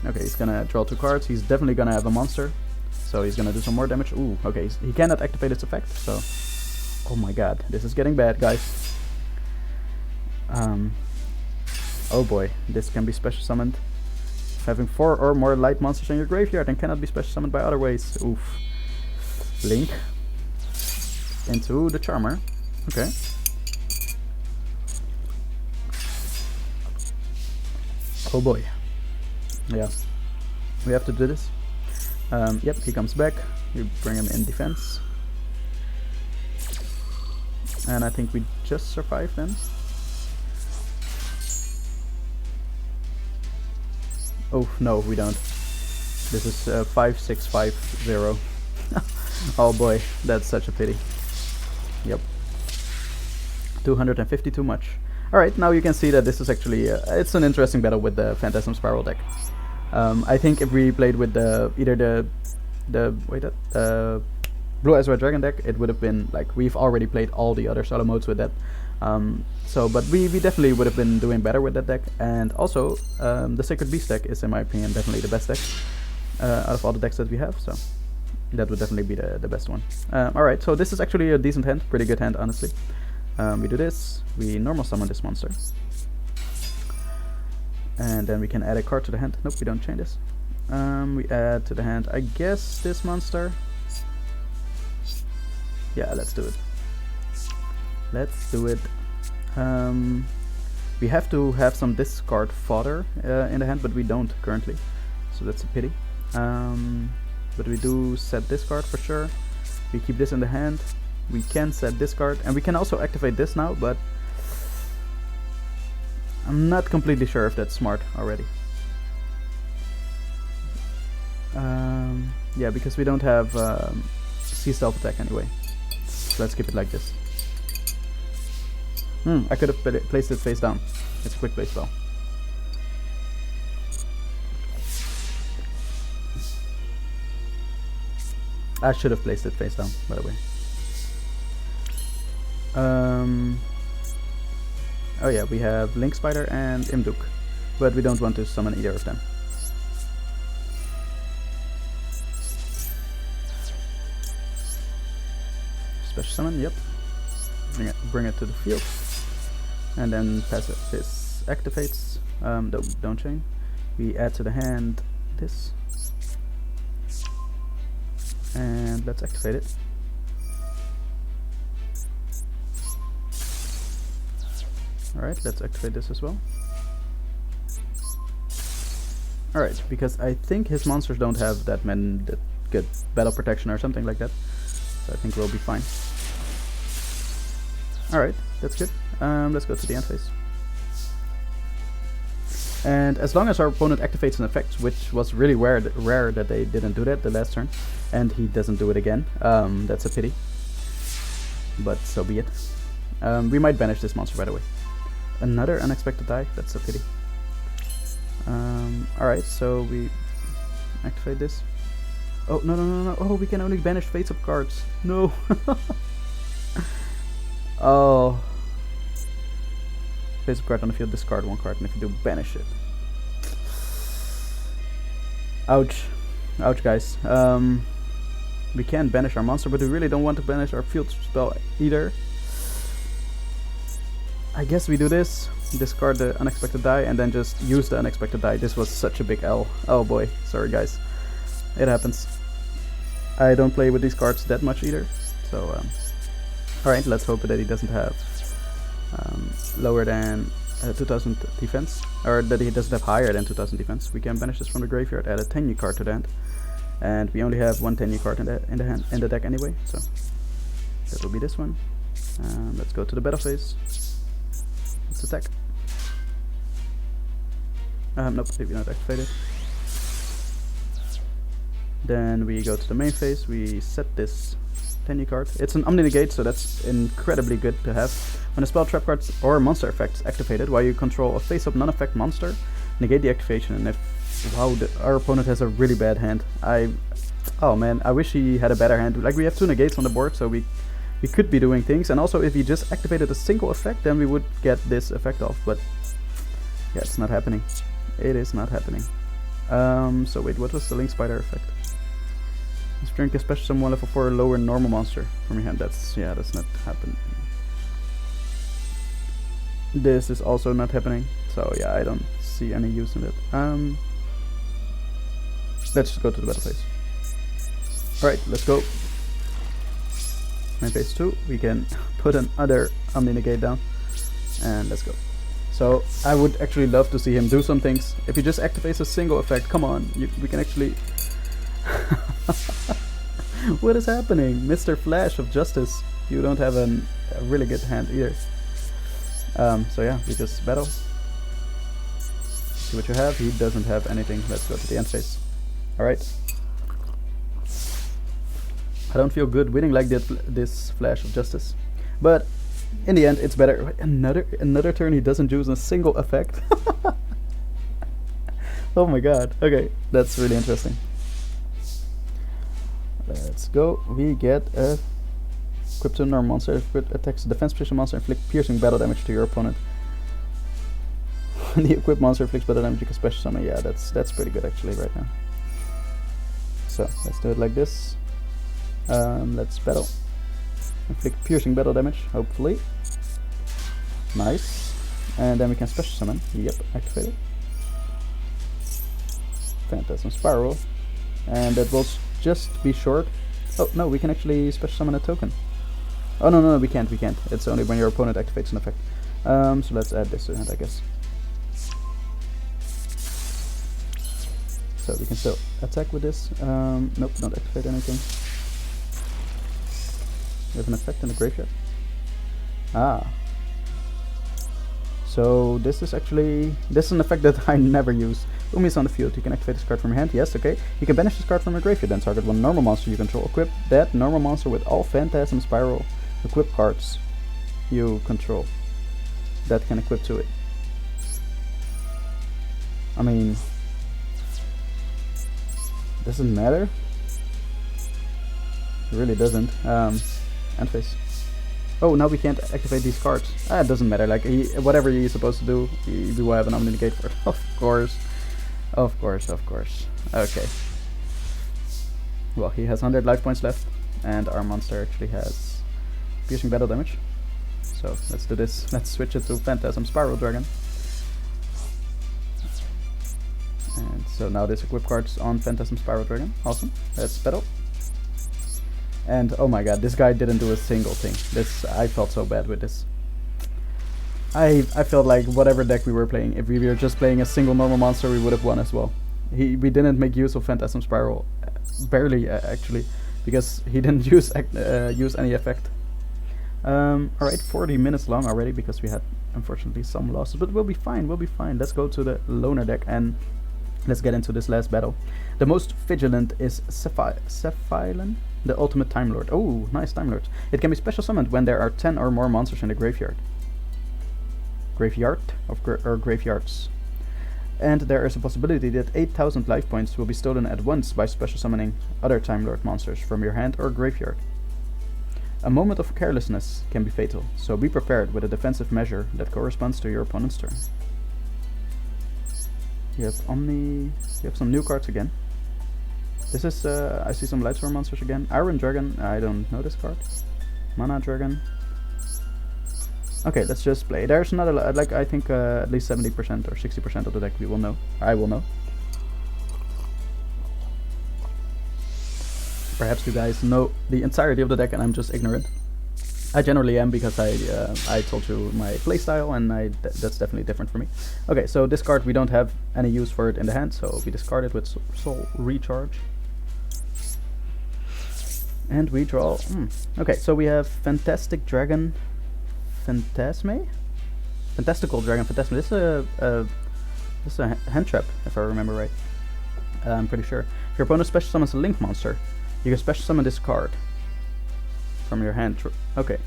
Okay, he's gonna draw 2 cards. He's definitely gonna have a monster, so he's gonna do some more damage. Ooh, okay, he cannot activate its effect. So, oh my god, this is getting bad, guys. Oh boy, this can be special summoned. Having 4 or more light monsters in your graveyard and cannot be special summoned by other ways. Oof. Link into the Charmer. Okay. Oh boy. Yeah. We have to do this. Yep, he comes back. We bring him in defense. And I think we just survive then. Oh no, we don't. This is 5650. Oh boy, that's such a pity. Yep. 250 too much. Alright, now you can see that this is actually it's an interesting battle with the Phantasm Spiral deck. I think if we played with either the Blue Eyes Red Dragon deck, it would have been like we've already played all the other solo modes with that. But we definitely would have been doing better with that deck. And also, the Sacred Beast deck is, in my opinion, definitely the best deck out of all the decks that we have. So that would definitely be the best one. Alright, so this is actually a decent hand, pretty good hand, honestly. We do this, we normal summon this monster. And then we can add a card to the hand. Nope, we don't change this. We add to the hand, I guess, this monster. Yeah, let's do it. Let's do it. We have to have some discard fodder in the hand, but we don't currently. So that's a pity. But we do set this card for sure. We keep this in the hand. We can set this card, and we can also activate this now, but I'm not completely sure if that's smart already. Yeah, because we don't have Sea Stealth attack anyway. So let's keep it like this. I could have placed it face down. It's a quick play spell. I should have placed it face down, by the way. Oh yeah, we have Link Spider and Imduk, but we don't want to summon either of them. Special summon, yep. Bring it to the field. And then passive this activates. Don't chain. We add to the hand this. And let's activate it. Alright, let's activate this as well. Alright, because I think his monsters don't have that good battle protection or something like that. So I think we'll be fine. Alright, that's good. Let's go to the end phase. And as long as our opponent activates an effect, which was really rare that they didn't do that the last turn, and he doesn't do it again, that's a pity. But so be it. We might banish this monster, by the way. Another unexpected die, that's a pity. Alright, so we activate this. Oh, no. Oh, we can only banish face-up cards. No. Oh. Face-up card on the field, discard 1 card, and if you do, banish it. Ouch. Ouch, guys. We can banish our monster, but we really don't want to banish our field spell either. I guess we do this, discard the unexpected die, and then just use the unexpected die. This was such a big L. Oh boy, sorry guys. It happens. I don't play with these cards that much either, so alright, let's hope that he doesn't have lower than 2000 defense, or that he doesn't have higher than 2000 defense. We can banish this from the graveyard, add a 10U card to the hand, and we only have one 10U card in the deck anyway, so that will be this one. Let's go to the battle phase. Let's attack. Nope, maybe not activated. Then we go to the main phase, we set this Tiny card. It's an Omni-Negate, so that's incredibly good to have. When a spell, trap card, or monster effect is activated while you control a face-up non-effect monster, negate the activation, and if... Wow, our opponent has a really bad hand. Oh man, I wish he had a better hand. Like, we have 2 negates on the board, so we could be doing things. And also, if he just activated a single effect, then we would get this effect off. But yeah, it's not happening. It is not happening. So wait, what was the Link Spider effect? This drink a special summon 1 level 4 lower normal monster from your hand. That's not happening. This is also not happening. So yeah, I don't see any use in it. Let's just go to the battle phase. Alright, let's go. Main phase 2, we can put another Omni-Negate down. And let's go. So, I would actually love to see him do some things. If he just activates a single effect, come on, we can actually... What is happening? Mr. Flash of Justice. You don't have a really good hand either. So yeah, we just battle. See what you have. He doesn't have anything. Let's go to the end phase. Alright. I don't feel good winning like this Flash of Justice. But in the end, it's better. Another turn he doesn't use a single effect. Oh my god. Okay, that's really interesting. Let's go. We get a equipped to a normal monster. Attacks defense position monster, inflict piercing battle damage to your opponent. The equipped monster inflicts battle damage, you can special summon. Yeah, that's pretty good actually right now. So let's do it like this. Let's battle. Inflict piercing battle damage, hopefully. Nice. And then we can special summon. Yep, activate it. Phantasm Spiral. And that will just be short. Oh no, we can actually special summon a token. Oh no, we can't. It's only when your opponent activates an effect. So let's add this to it, I guess. So we can still attack with this. Nope, don't activate anything. We have an effect in the graveyard. Ah. So this is an effect that I never use. Umi is on the field. You can activate this card from your hand. Yes, okay. You can banish this card from your graveyard. Then target 1 normal monster you control. Equip that normal monster with all Phantasm Spiral equip cards you control that can equip to it. I mean, doesn't matter. It really doesn't. End phase. Oh, now we can't activate these cards. It doesn't matter. Like, whatever he's supposed to do, we will have an Omni-Negate for it. Of course. Okay. Well, he has 100 life points left, and our monster actually has piercing battle damage. So let's do this. Let's switch it to Phantasm Spiral Dragon. And so now this equip card's on Phantasm Spiral Dragon. Awesome. Let's battle. And oh my god, this guy didn't do a single thing. I felt so bad with this. I felt like whatever deck we were playing, if we were just playing a single normal monster, we would have won as well. We didn't make use of Phantasm Spiral, barely actually, because he didn't use any effect. Alright, 40 minutes long already because we had unfortunately some losses, but we'll be fine. Let's go to the loner deck and let's get into this last battle. The most vigilant is Cephilan, the ultimate Time Lord. Oh, nice, Time Lords. It can be special summoned when there are 10 or more monsters in the graveyard. Or graveyards. And there is a possibility that 8,000 life points will be stolen at once by special summoning other Time Lord monsters from your hand or graveyard. A moment of carelessness can be fatal, so be prepared with a defensive measure that corresponds to your opponent's turn. You have Omni. You have some new cards again. This is, I see some Lightsworn monsters again. Iron Dragon, I don't know this card. Mana Dragon. Okay, let's just play. There's not a like, I think at least 70% or 60% of the deck we will know. I will know. Perhaps you guys know the entirety of the deck and I'm just ignorant. I generally am because I told you my playstyle and that's definitely different for me. Okay, so this card we don't have any use for it in the hand, so we discard it with Soul Recharge. And we draw. Okay, so we have Fantastic Dragon Phantasme? Fantastical Dragon Phantasme. This is a hand trap, if I remember right. I'm pretty sure. If your opponent special summons a Link monster, you can special summon this card. from your hand. Okay.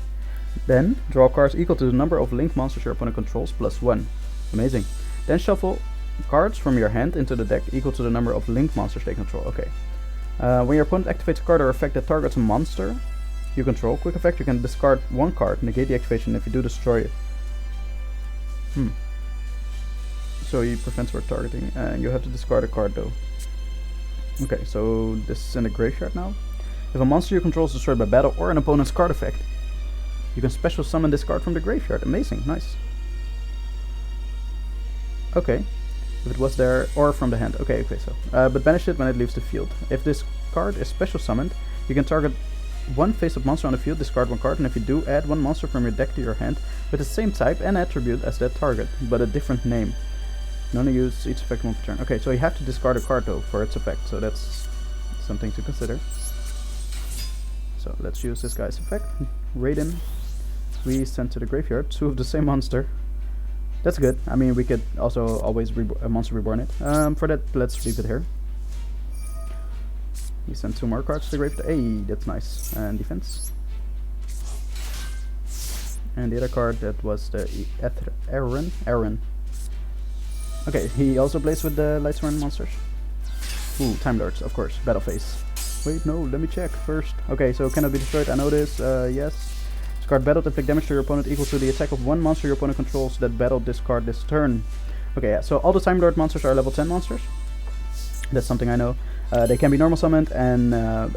Then draw cards equal to the number of linked monsters your opponent controls plus 1. Amazing. Then shuffle cards from your hand into the deck equal to the number of linked monsters they control. Okay. When your opponent activates a card or effect that targets a monster you control, quick effect, you can discard one card, negate the activation. If you do, destroy it. So he prevents word targeting, and you have to discard a card though. Okay, so this is in the graveyard now. If a monster you control is destroyed by battle or an opponent's card effect, you can special summon this card from the graveyard. Amazing, nice. Okay, if it was there, or from the hand. Okay, so. But banish it when it leaves the field. If this card is special summoned, you can target one face-up monster on the field, discard one card, and if you do, add one monster from your deck to your hand with the same type and attribute as that target, but a different name. You only use each effect one per turn. Okay, so you have to discard a card though for its effect, so that's something to consider. So let's use this guy's effect. Raiden. We send to the graveyard 2 of the same monster. That's good. I mean, we could also always monster reborn it. For that, let's leave it here. We send 2 more cards to the graveyard. Hey, that's nice. And defense. And the other card, that was the Aaron. Okay, he also plays with the Lightsworn monsters. Ooh, Timelords, of course. Battle phase. Wait, no, let me check first. Okay, so cannot be destroyed. I know this. Yes. This card battled, inflict damage to your opponent equal to the attack of one monster your opponent controls that battled this card this turn. Okay, yeah, so all the Time Lord monsters are level 10 monsters. That's something I know. They can be normal summoned, and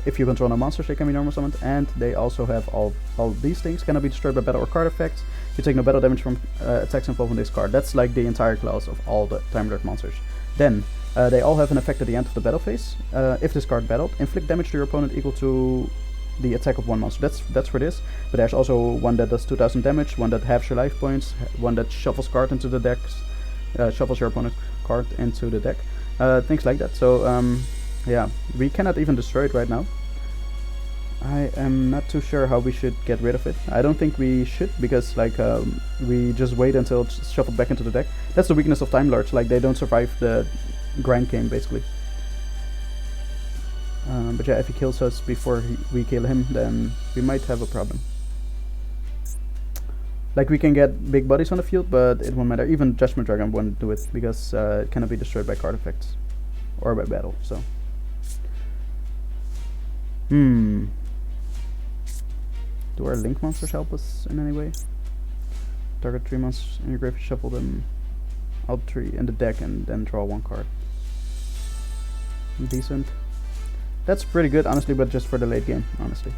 if you control no monsters, they can be normal summoned, and they also have all these things. Cannot be destroyed by battle or card effects. You take no battle damage from attacks involving this card. That's like the entire class of all the Time Lord monsters. Then, they all have an effect at the end of the battle phase. If this card battled, inflict damage to your opponent equal to the attack of one monster. That's for this. But there's also one that does 2000 damage, one that halves your life points, one that shuffles card into the decks, shuffles your opponent's card into the deck. Things like that. So yeah, we cannot even destroy it right now. I am not too sure how we should get rid of it. I don't think we should, because like we just wait until it's shuffled back into the deck. That's the weakness of Time Lords, like they don't survive the grind game basically. But yeah, if he kills us before we kill him, then we might have a problem. Like we can get big bodies on the field, but it won't matter. Even Judgment Dragon won't do it, because it cannot be destroyed by card effects or by battle. So do our link monsters help us in any way? Target 3 monsters in your graveyard, shuffle them out 3 in the deck, and then draw 1 card. Decent. That's pretty good, honestly, but just for the late game, honestly.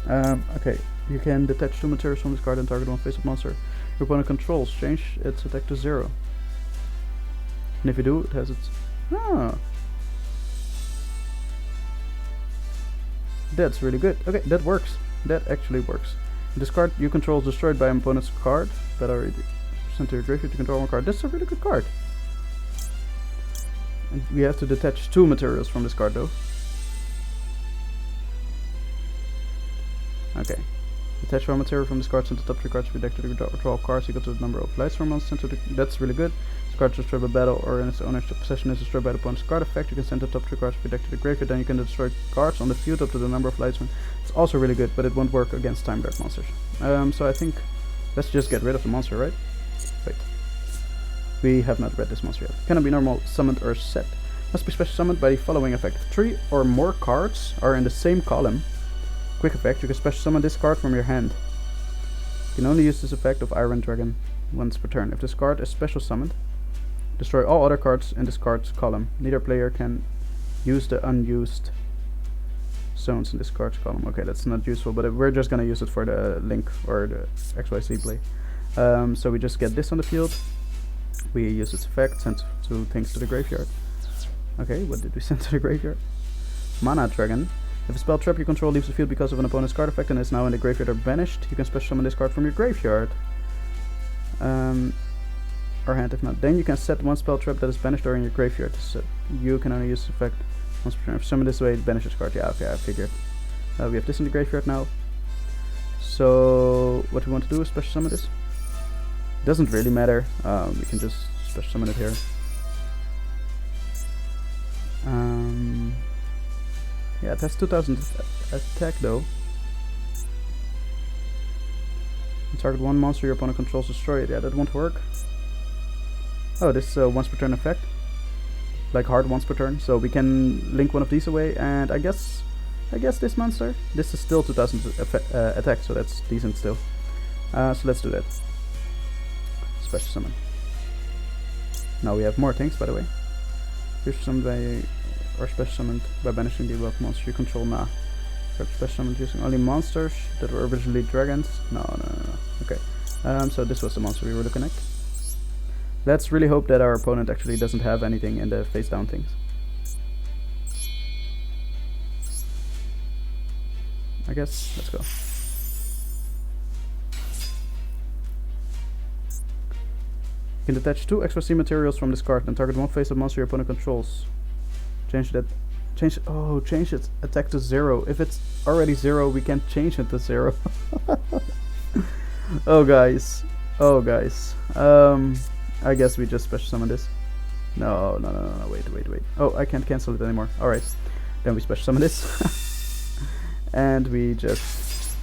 Okay, you can detach 2 materials from this card and target 1 face-up monster your opponent controls. Change its attack to 0. And if you do, it has its... Ah! That's really good. Okay, that works. That actually works. This card you control is destroyed by an opponent's card that already sent to your graveyard to control 1 card. That's a really good card. And we have to detach 2 materials from this card though. Okay. Detach 1 material from this card, send the top 3 cards of your deck to the draw cards equal to the number of Lightsworn monsters sent to the... That's really good. This card is destroyed by battle or in its owner's possession is destroyed by the opponent's card effect. You can send the top 3 cards of your deck to the graveyard, then you can destroy cards on the field up to the number of Lightsworn. It's also really good, but it won't work against Time Lord monsters. So I think let's just get rid of the monster, right? Wait. We have not read this monster yet. Cannot be normal summoned or set. Must be special summoned by the following effect. If 3 or more cards are in the same column, quick effect, you can special summon this card from your hand. You can only use this effect of Iron Dragon once per turn. If this card is special summoned, destroy all other cards in this card's column. Neither player can use the unused zones in this card's column. Okay, that's not useful, but we're just gonna use it for the Link or the XYZ play. So we just get this on the field. We use its effect, send 2 things to the graveyard. Okay, what did we send to the graveyard? Mana Dragon. If a spell trap you control leaves the field because of an opponent's card effect and is now in the graveyard or banished, you can special summon this card from your graveyard. Or hand if not. Then you can set 1 spell trap that is banished or in your graveyard. So you can only use this effect once per turn. If you summon this way, it banishes card. Yeah, okay, I figured. We have this in the graveyard now. So what we want to do is special summon this. Doesn't really matter. We can just special summon it here. Yeah, it has 2000 attack though. Target one monster your opponent controls, destroy it. Yeah, that won't work. Oh, this once per turn effect. Like hard once per turn. So we can link one of these away, and I guess this monster. This is still 2000 attack, so that's decent still. So let's do that. Special summon. Now we have more things, by the way. Special summoned by, or special summoned by banishing the above monster you control. Nah. Special summoned using only monsters that were originally dragons. No. Okay. So this was the monster we were looking at. Let's really hope that our opponent actually doesn't have anything in the face down things. I guess, let's go. You can detach 2 extra C materials from this card and target one face of monster your opponent controls. Change its attack to 0. If it's already 0, we can't change it to 0. Oh guys. I guess we just special summon this. No, wait. Oh, I can't cancel it anymore. Alright. Then we special summon this. And we just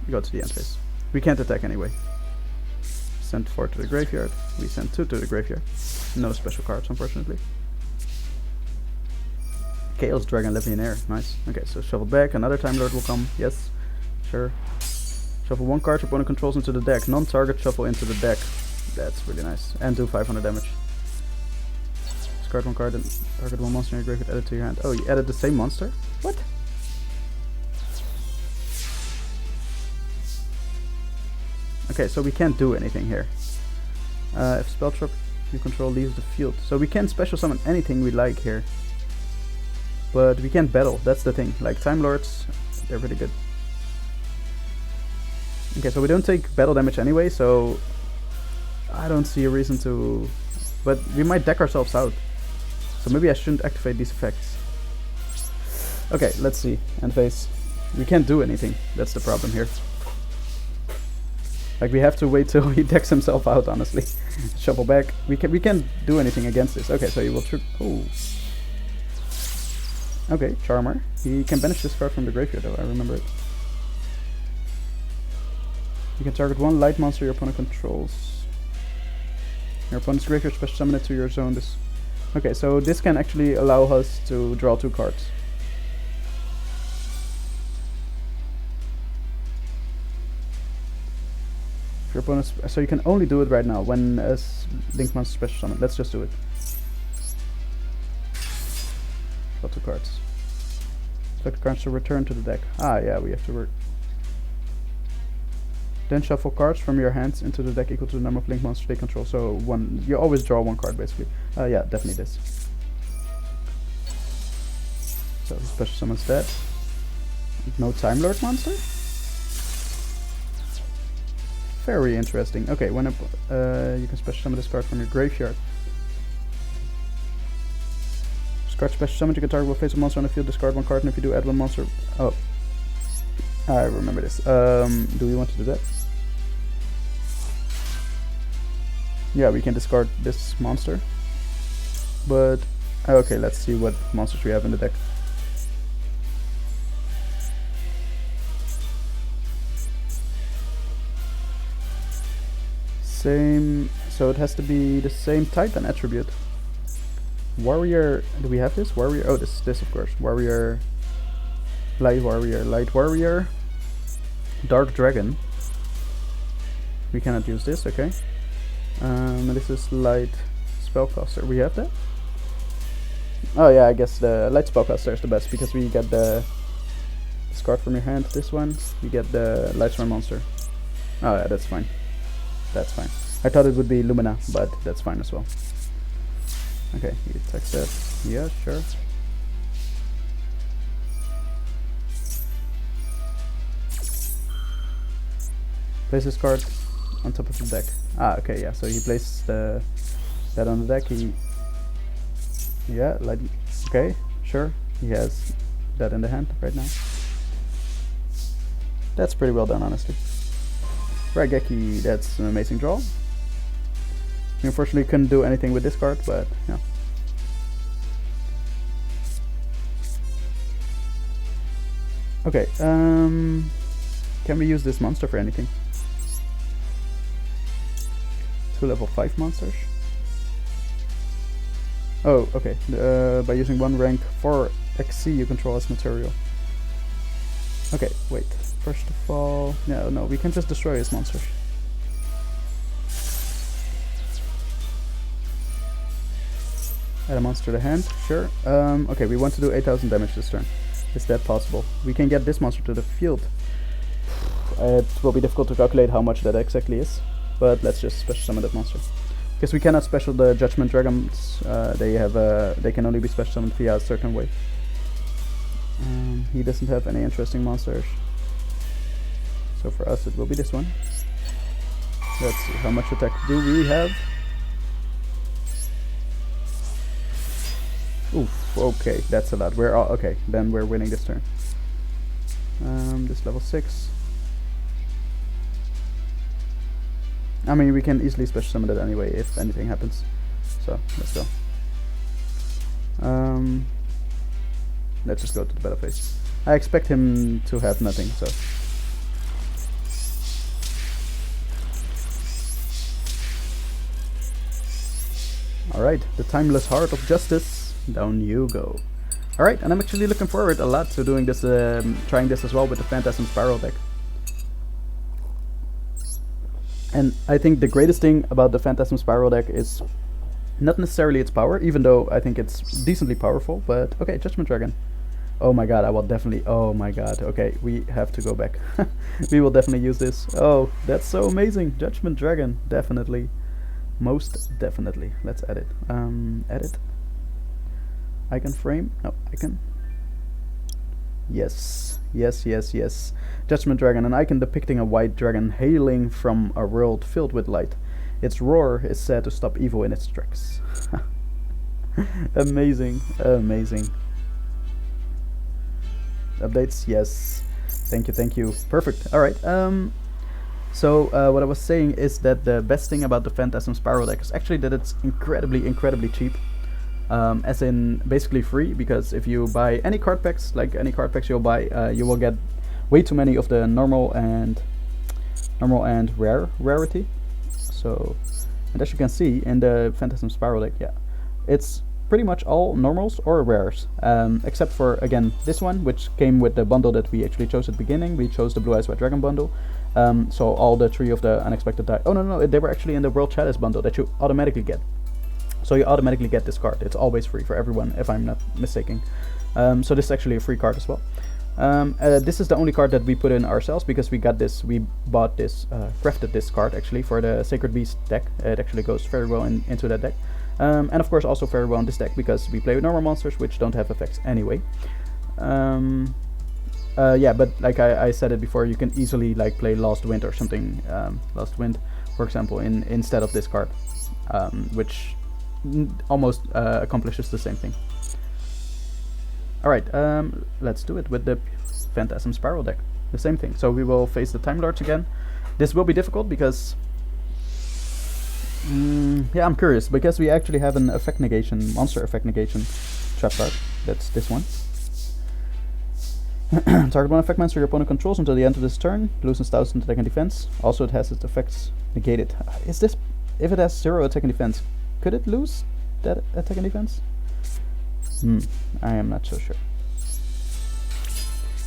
go to the end phase. We can't attack anyway. Send 4 to the graveyard. We send 2 to the graveyard. No special cards, unfortunately. Chaos Dragon Legionnaire. Nice. Okay, so shuffle back. Another Time Lord will come. Yes. Sure. Shuffle 1 card your opponent controls into the deck. Non-target shuffle into the deck. That's really nice. And do 500 damage. Discard 1 card and target 1 monster in your graveyard added to your hand. Oh, you added the same monster? What? Okay, so we can't do anything here. If spell trap you control leaves the field. So we can special summon anything we like here. But we can't battle, that's the thing. Like Timelords, they're pretty good. Okay, so we don't take battle damage anyway, so I don't see a reason to... But we might deck ourselves out. So maybe I shouldn't activate these effects. Okay, let's see. End phase. We can't do anything, that's the problem here. Like we have to wait till he decks himself out, honestly. Shuffle back. We can't do anything against this. Okay, so he will trip. Oh. Okay, Charmer. He can banish this card from the graveyard though, I remember it. You can target 1 light monster your opponent controls. Your opponent's graveyard special summon it to your zone. This. Okay, so this can actually allow us to draw 2 cards. Your opponent's, so you can only do it right now when a Link monster special summon. Let's just do it. Draw 2 cards. Select the cards to return to the deck. Ah, yeah, we have to work. Then shuffle cards from your hands into the deck equal to the number of Link monsters they control. So one, you always draw 1 card basically. Yeah, definitely this. So special summons that. No Time Lord monster. Very interesting. Okay, when you can special summon this card from your graveyard. Discard special summon, you can target one face of monster on the field, discard 1 card, and if you do, add 1 monster. Oh, I remember this. Do we want to do that? Yeah, we can discard this monster. But okay, let's see what monsters we have in the deck. Same, so it has to be the same type and attribute. Warrior, do we have this? Warrior, oh this of course. Warrior, Light Warrior, Dark Dragon. We cannot use this, okay. This is Light Spellcaster, we have that? Oh yeah, I guess the Light Spellcaster is the best because we get the discard from your hand, this one. We get the Lightsworn monster. Oh yeah, that's fine. That's fine. I thought it would be Lumina, but that's fine as well. Okay, he attacks that. Yeah, sure. Place this card on top of the deck. Ah, okay, yeah. So he places that on the deck. Yeah, like okay, sure. He has that in the hand right now. That's pretty well done, honestly. Raigeki, that's an amazing draw. We unfortunately couldn't do anything with this card, but yeah. Okay, can we use this monster for anything? 2 level 5 monsters. Oh, okay. By using 1 rank 4 XC you control as material. Okay, wait. First of all, no, we can just destroy his monsters. Add a monster to the hand, sure. Okay, we want to do 8000 damage this turn. Is that possible? We can get this monster to the field. It will be difficult to calculate how much that exactly is, but let's just special summon that monster. Because we cannot special the Judgment Dragons. They can only be special summoned via a certain way. He doesn't have any interesting monsters. So for us it will be this one. Let's see, how much attack do we have? Oof, okay, that's a lot. We're all, okay, then we're winning this turn. This level 6. I mean, we can easily special summon it anyway if anything happens. So, let's go. Let's just go to the battle phase. I expect him to have nothing, so. Alright, the Timeless Heart of Justice. Down you go. Alright, and I'm actually looking forward a lot to doing this, trying this as well with the Phantasm Spiral deck. And I think the greatest thing about the Phantasm Spiral deck is not necessarily its power, even though I think it's decently powerful, but okay, Judgment Dragon. Oh my god, I will definitely, oh my god, okay, we have to go back. We will definitely use this. Oh, that's so amazing. Judgment Dragon, definitely. Most definitely. Let's edit. Edit. Icon frame. No, icon. Yes. Yes, yes, yes. Judgment Dragon, an icon depicting a white dragon hailing from a world filled with light. Its roar is said to stop evil in its tracks. Amazing. Amazing. Updates, yes. Thank you, thank you. Perfect. Alright, so what I was saying is that the best thing about the Phantasm Spiral deck is actually that it's incredibly cheap. As in basically free, because if you buy any card packs, like any card packs you'll buy, you will get way too many of the normal and rarity. So, and as you can see in the Phantasm Spiral deck, yeah, it's pretty much all normals or rares, except for, again, this one, which came with the bundle that we actually chose at the beginning. We chose the Blue Eyes White Dragon bundle. So all the 3 of the unexpected die. Oh no, they were actually in the World Chalice bundle that you automatically get. So you automatically get this card. It's always free for everyone, if I'm not mistaken. So this is actually a free card as well. This is the only card that we put in ourselves, because we bought this, crafted this card actually for the Sacred Beast deck. It actually goes very well into that deck. And of course also very well in this deck, because we play with normal monsters which don't have effects anyway. Yeah, but like I said it before, you can easily like play Lost Wind or something, Lost Wind for example, instead of this card, which almost accomplishes the same thing. Alright, let's do it with the Phantasm Spiral deck. The same thing. So we will face the Timelords again. This will be difficult because yeah, I'm curious, because we actually have an effect negation, monster effect negation trap card. That's this one. Target one effect monster your opponent controls until the end of this turn. Loses 1000 attack and defense. Also it has its effects negated. Is this, if it has 0 attack and defense, could it lose that attack and defense? I am not so sure.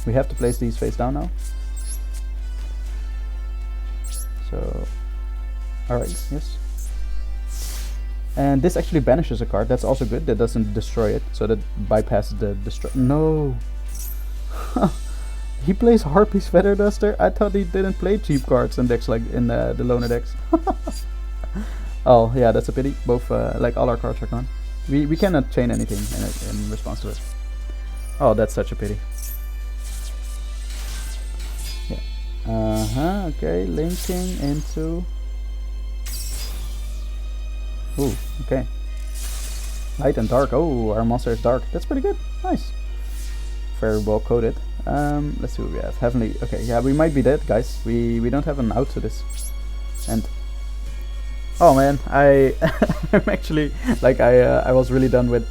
We have to place these face down now. So, alright, yes. And this actually banishes a card, that's also good. That doesn't destroy it, so that bypasses the destroy. No! He plays Harpy's Feather Duster? I thought he didn't play cheap cards in decks like in the loner decks. Oh, yeah, that's a pity. Both, like all our cards are gone. We cannot chain anything in response to it. Oh, that's such a pity. Yeah. Okay, linking into... Ooh, okay. Light and dark. Oh, our monster is dark. That's pretty good. Nice. Very well coded. Let's see what we have. Heavenly. Okay, yeah, we might be dead, guys. We don't have an out to this. And oh man, I'm actually like I was really done with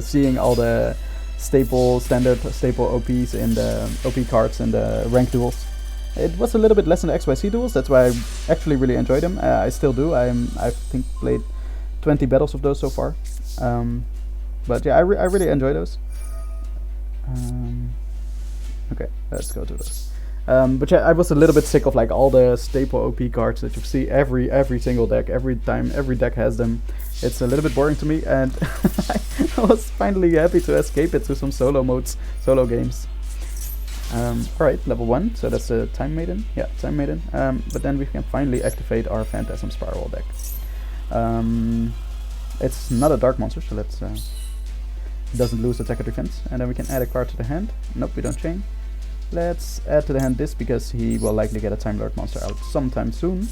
seeing all the standard staple OPs in the OP cards in the rank duels. It was a little bit less in the XYZ duels, that's why I actually really enjoyed them. I still do. I think played 20 battles of those so far. But yeah, I really enjoy those. Okay, let's go to those. But yeah, I was a little bit sick of like all the staple OP cards that you see every single deck. Every time every deck has them. It's a little bit boring to me, and I was finally happy to escape it to some solo modes, solo games. Alright, level 1, so that's a Time Maiden. Yeah, Time Maiden. But then we can finally activate our Phantasm Spiral deck. It's not a dark monster, so let's it doesn't lose attack or defense. And then we can add a card to the hand. Nope, we don't chain. Let's add to the hand this, because he will likely get a Time Lord monster out sometime soon.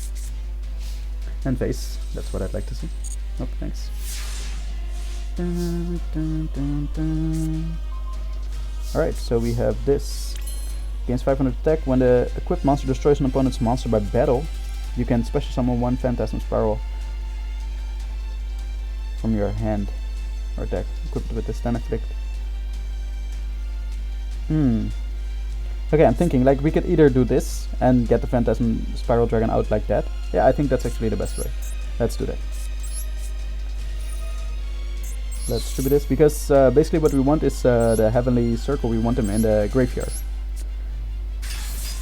And face, that's what I'd like to see. Nope, thanks. Alright, so we have this. Gains 500 attack. When the equipped monster destroys an opponent's monster by battle, you can special summon one Phantasm Spiral from your hand or deck, equipped with this, then afflict. Okay, I'm thinking like we could either do this and get the Phantasm Spiral Dragon out like that. Yeah, I think that's actually the best way. Let's do that. Let's distribute this, because basically what we want is the Heavenly Circle. We want him in the graveyard.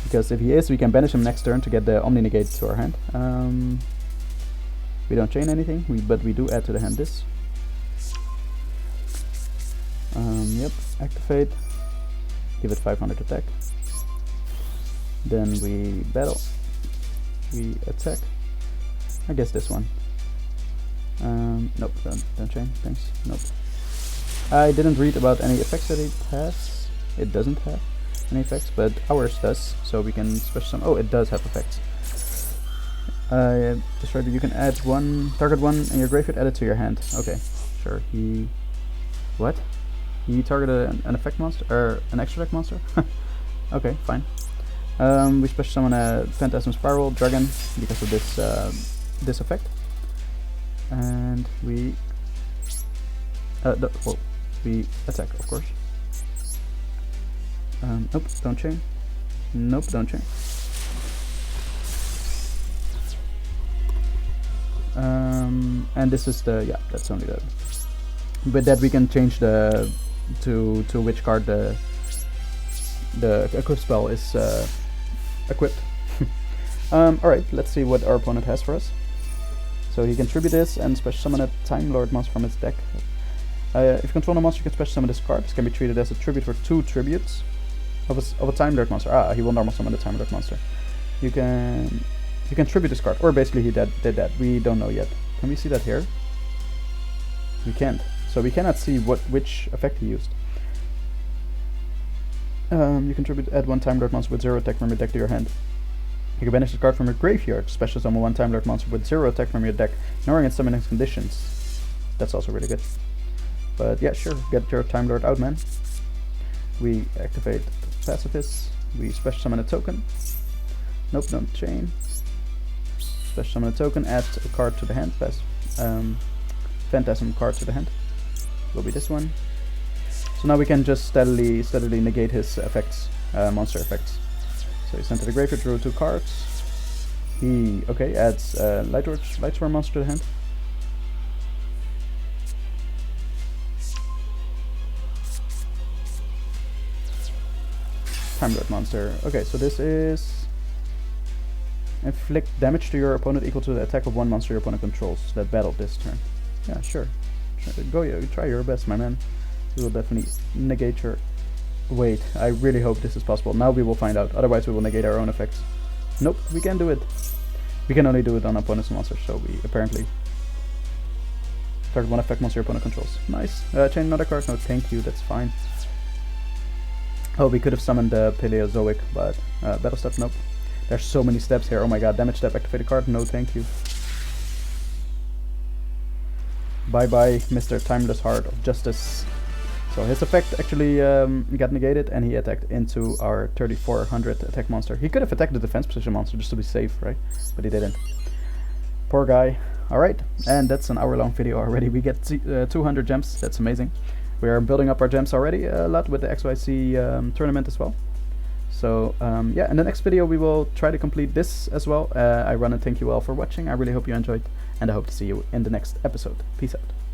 Because if he is, we can banish him next turn to get the Omni Negate to our hand. We don't chain anything, but we do add to the hand this. Yep, activate. Give it 500 attack. Then we battle. We attack. I guess this one. Nope, don't chain, thanks. Nope. I didn't read about any effects that it has. It doesn't have any effects, but ours does, so we can special summon. Oh, it does have effects. Destroy it. You can add one, target one in your graveyard, add it to your hand. Okay, sure. What? He targeted an effect monster, or an extra deck monster? Okay, fine. We special summon a Phantasm Spiral Dragon because of this this effect. And we we attack, of course. Nope, don't chain. Nope, don't chain. And this is the, yeah, that's only the, with that we can change the to which card the equip spell is equipped. Alright, let's see what our opponent has for us. So he can tribute this and special summon a Time Lord monster from his deck. If you control a monster, you can special summon this card. This can be treated as a tribute for 2 tributes of a Time Lord monster. Ah, he will normal summon the Time Lord monster. You can tribute this card, or basically he did that. We don't know yet. Can we see that here? We can't. So we cannot see which effect he used. You can tribute, add one Time Lord monster with 0 attack from your deck to your hand. You can banish this card from your graveyard, special summon one Time Lord monster with 0 attack from your deck, ignoring its summoning conditions. That's also really good. But yeah, sure, get your Time Lord out, man. We activate Pacifist. We special summon a token. Nope, don't chain. Special summon a token, add a card to the hand. Phantasm card to the hand. Will be this one. So now we can just steadily negate his effects, monster effects. So he sent to the graveyard, drew 2 cards. He, okay, adds Lightsworn monster to the hand. Time Lord monster. Okay, so this is inflict damage to your opponent equal to the attack of one monster your opponent controls that battled this turn. Yeah, sure. Try your best, my man. We will definitely negate your... Wait, I really hope this is possible. Now we will find out. Otherwise we will negate our own effects. Nope, we can't do it. We can only do it on opponent's monsters, so we apparently target one effect monster your opponent controls. Nice. Chain another card. No, thank you. That's fine. Oh, we could have summoned the Paleozoic, but battle step, nope. There's so many steps here. Oh my god, damage step, activate a card. No, thank you. Bye bye, Mr. Timeless Heart of Justice. So his effect actually got negated, and he attacked into our 3400 attack monster. He could have attacked the defense position monster just to be safe, right? But he didn't. Poor guy. Alright, and that's an hour-long video already. We get 200 gems. That's amazing. We are building up our gems already a lot with the XYZ tournament as well. So yeah, in the next video we will try to complete this as well. I run and thank you all for watching. I really hope you enjoyed, and I hope to see you in the next episode. Peace out.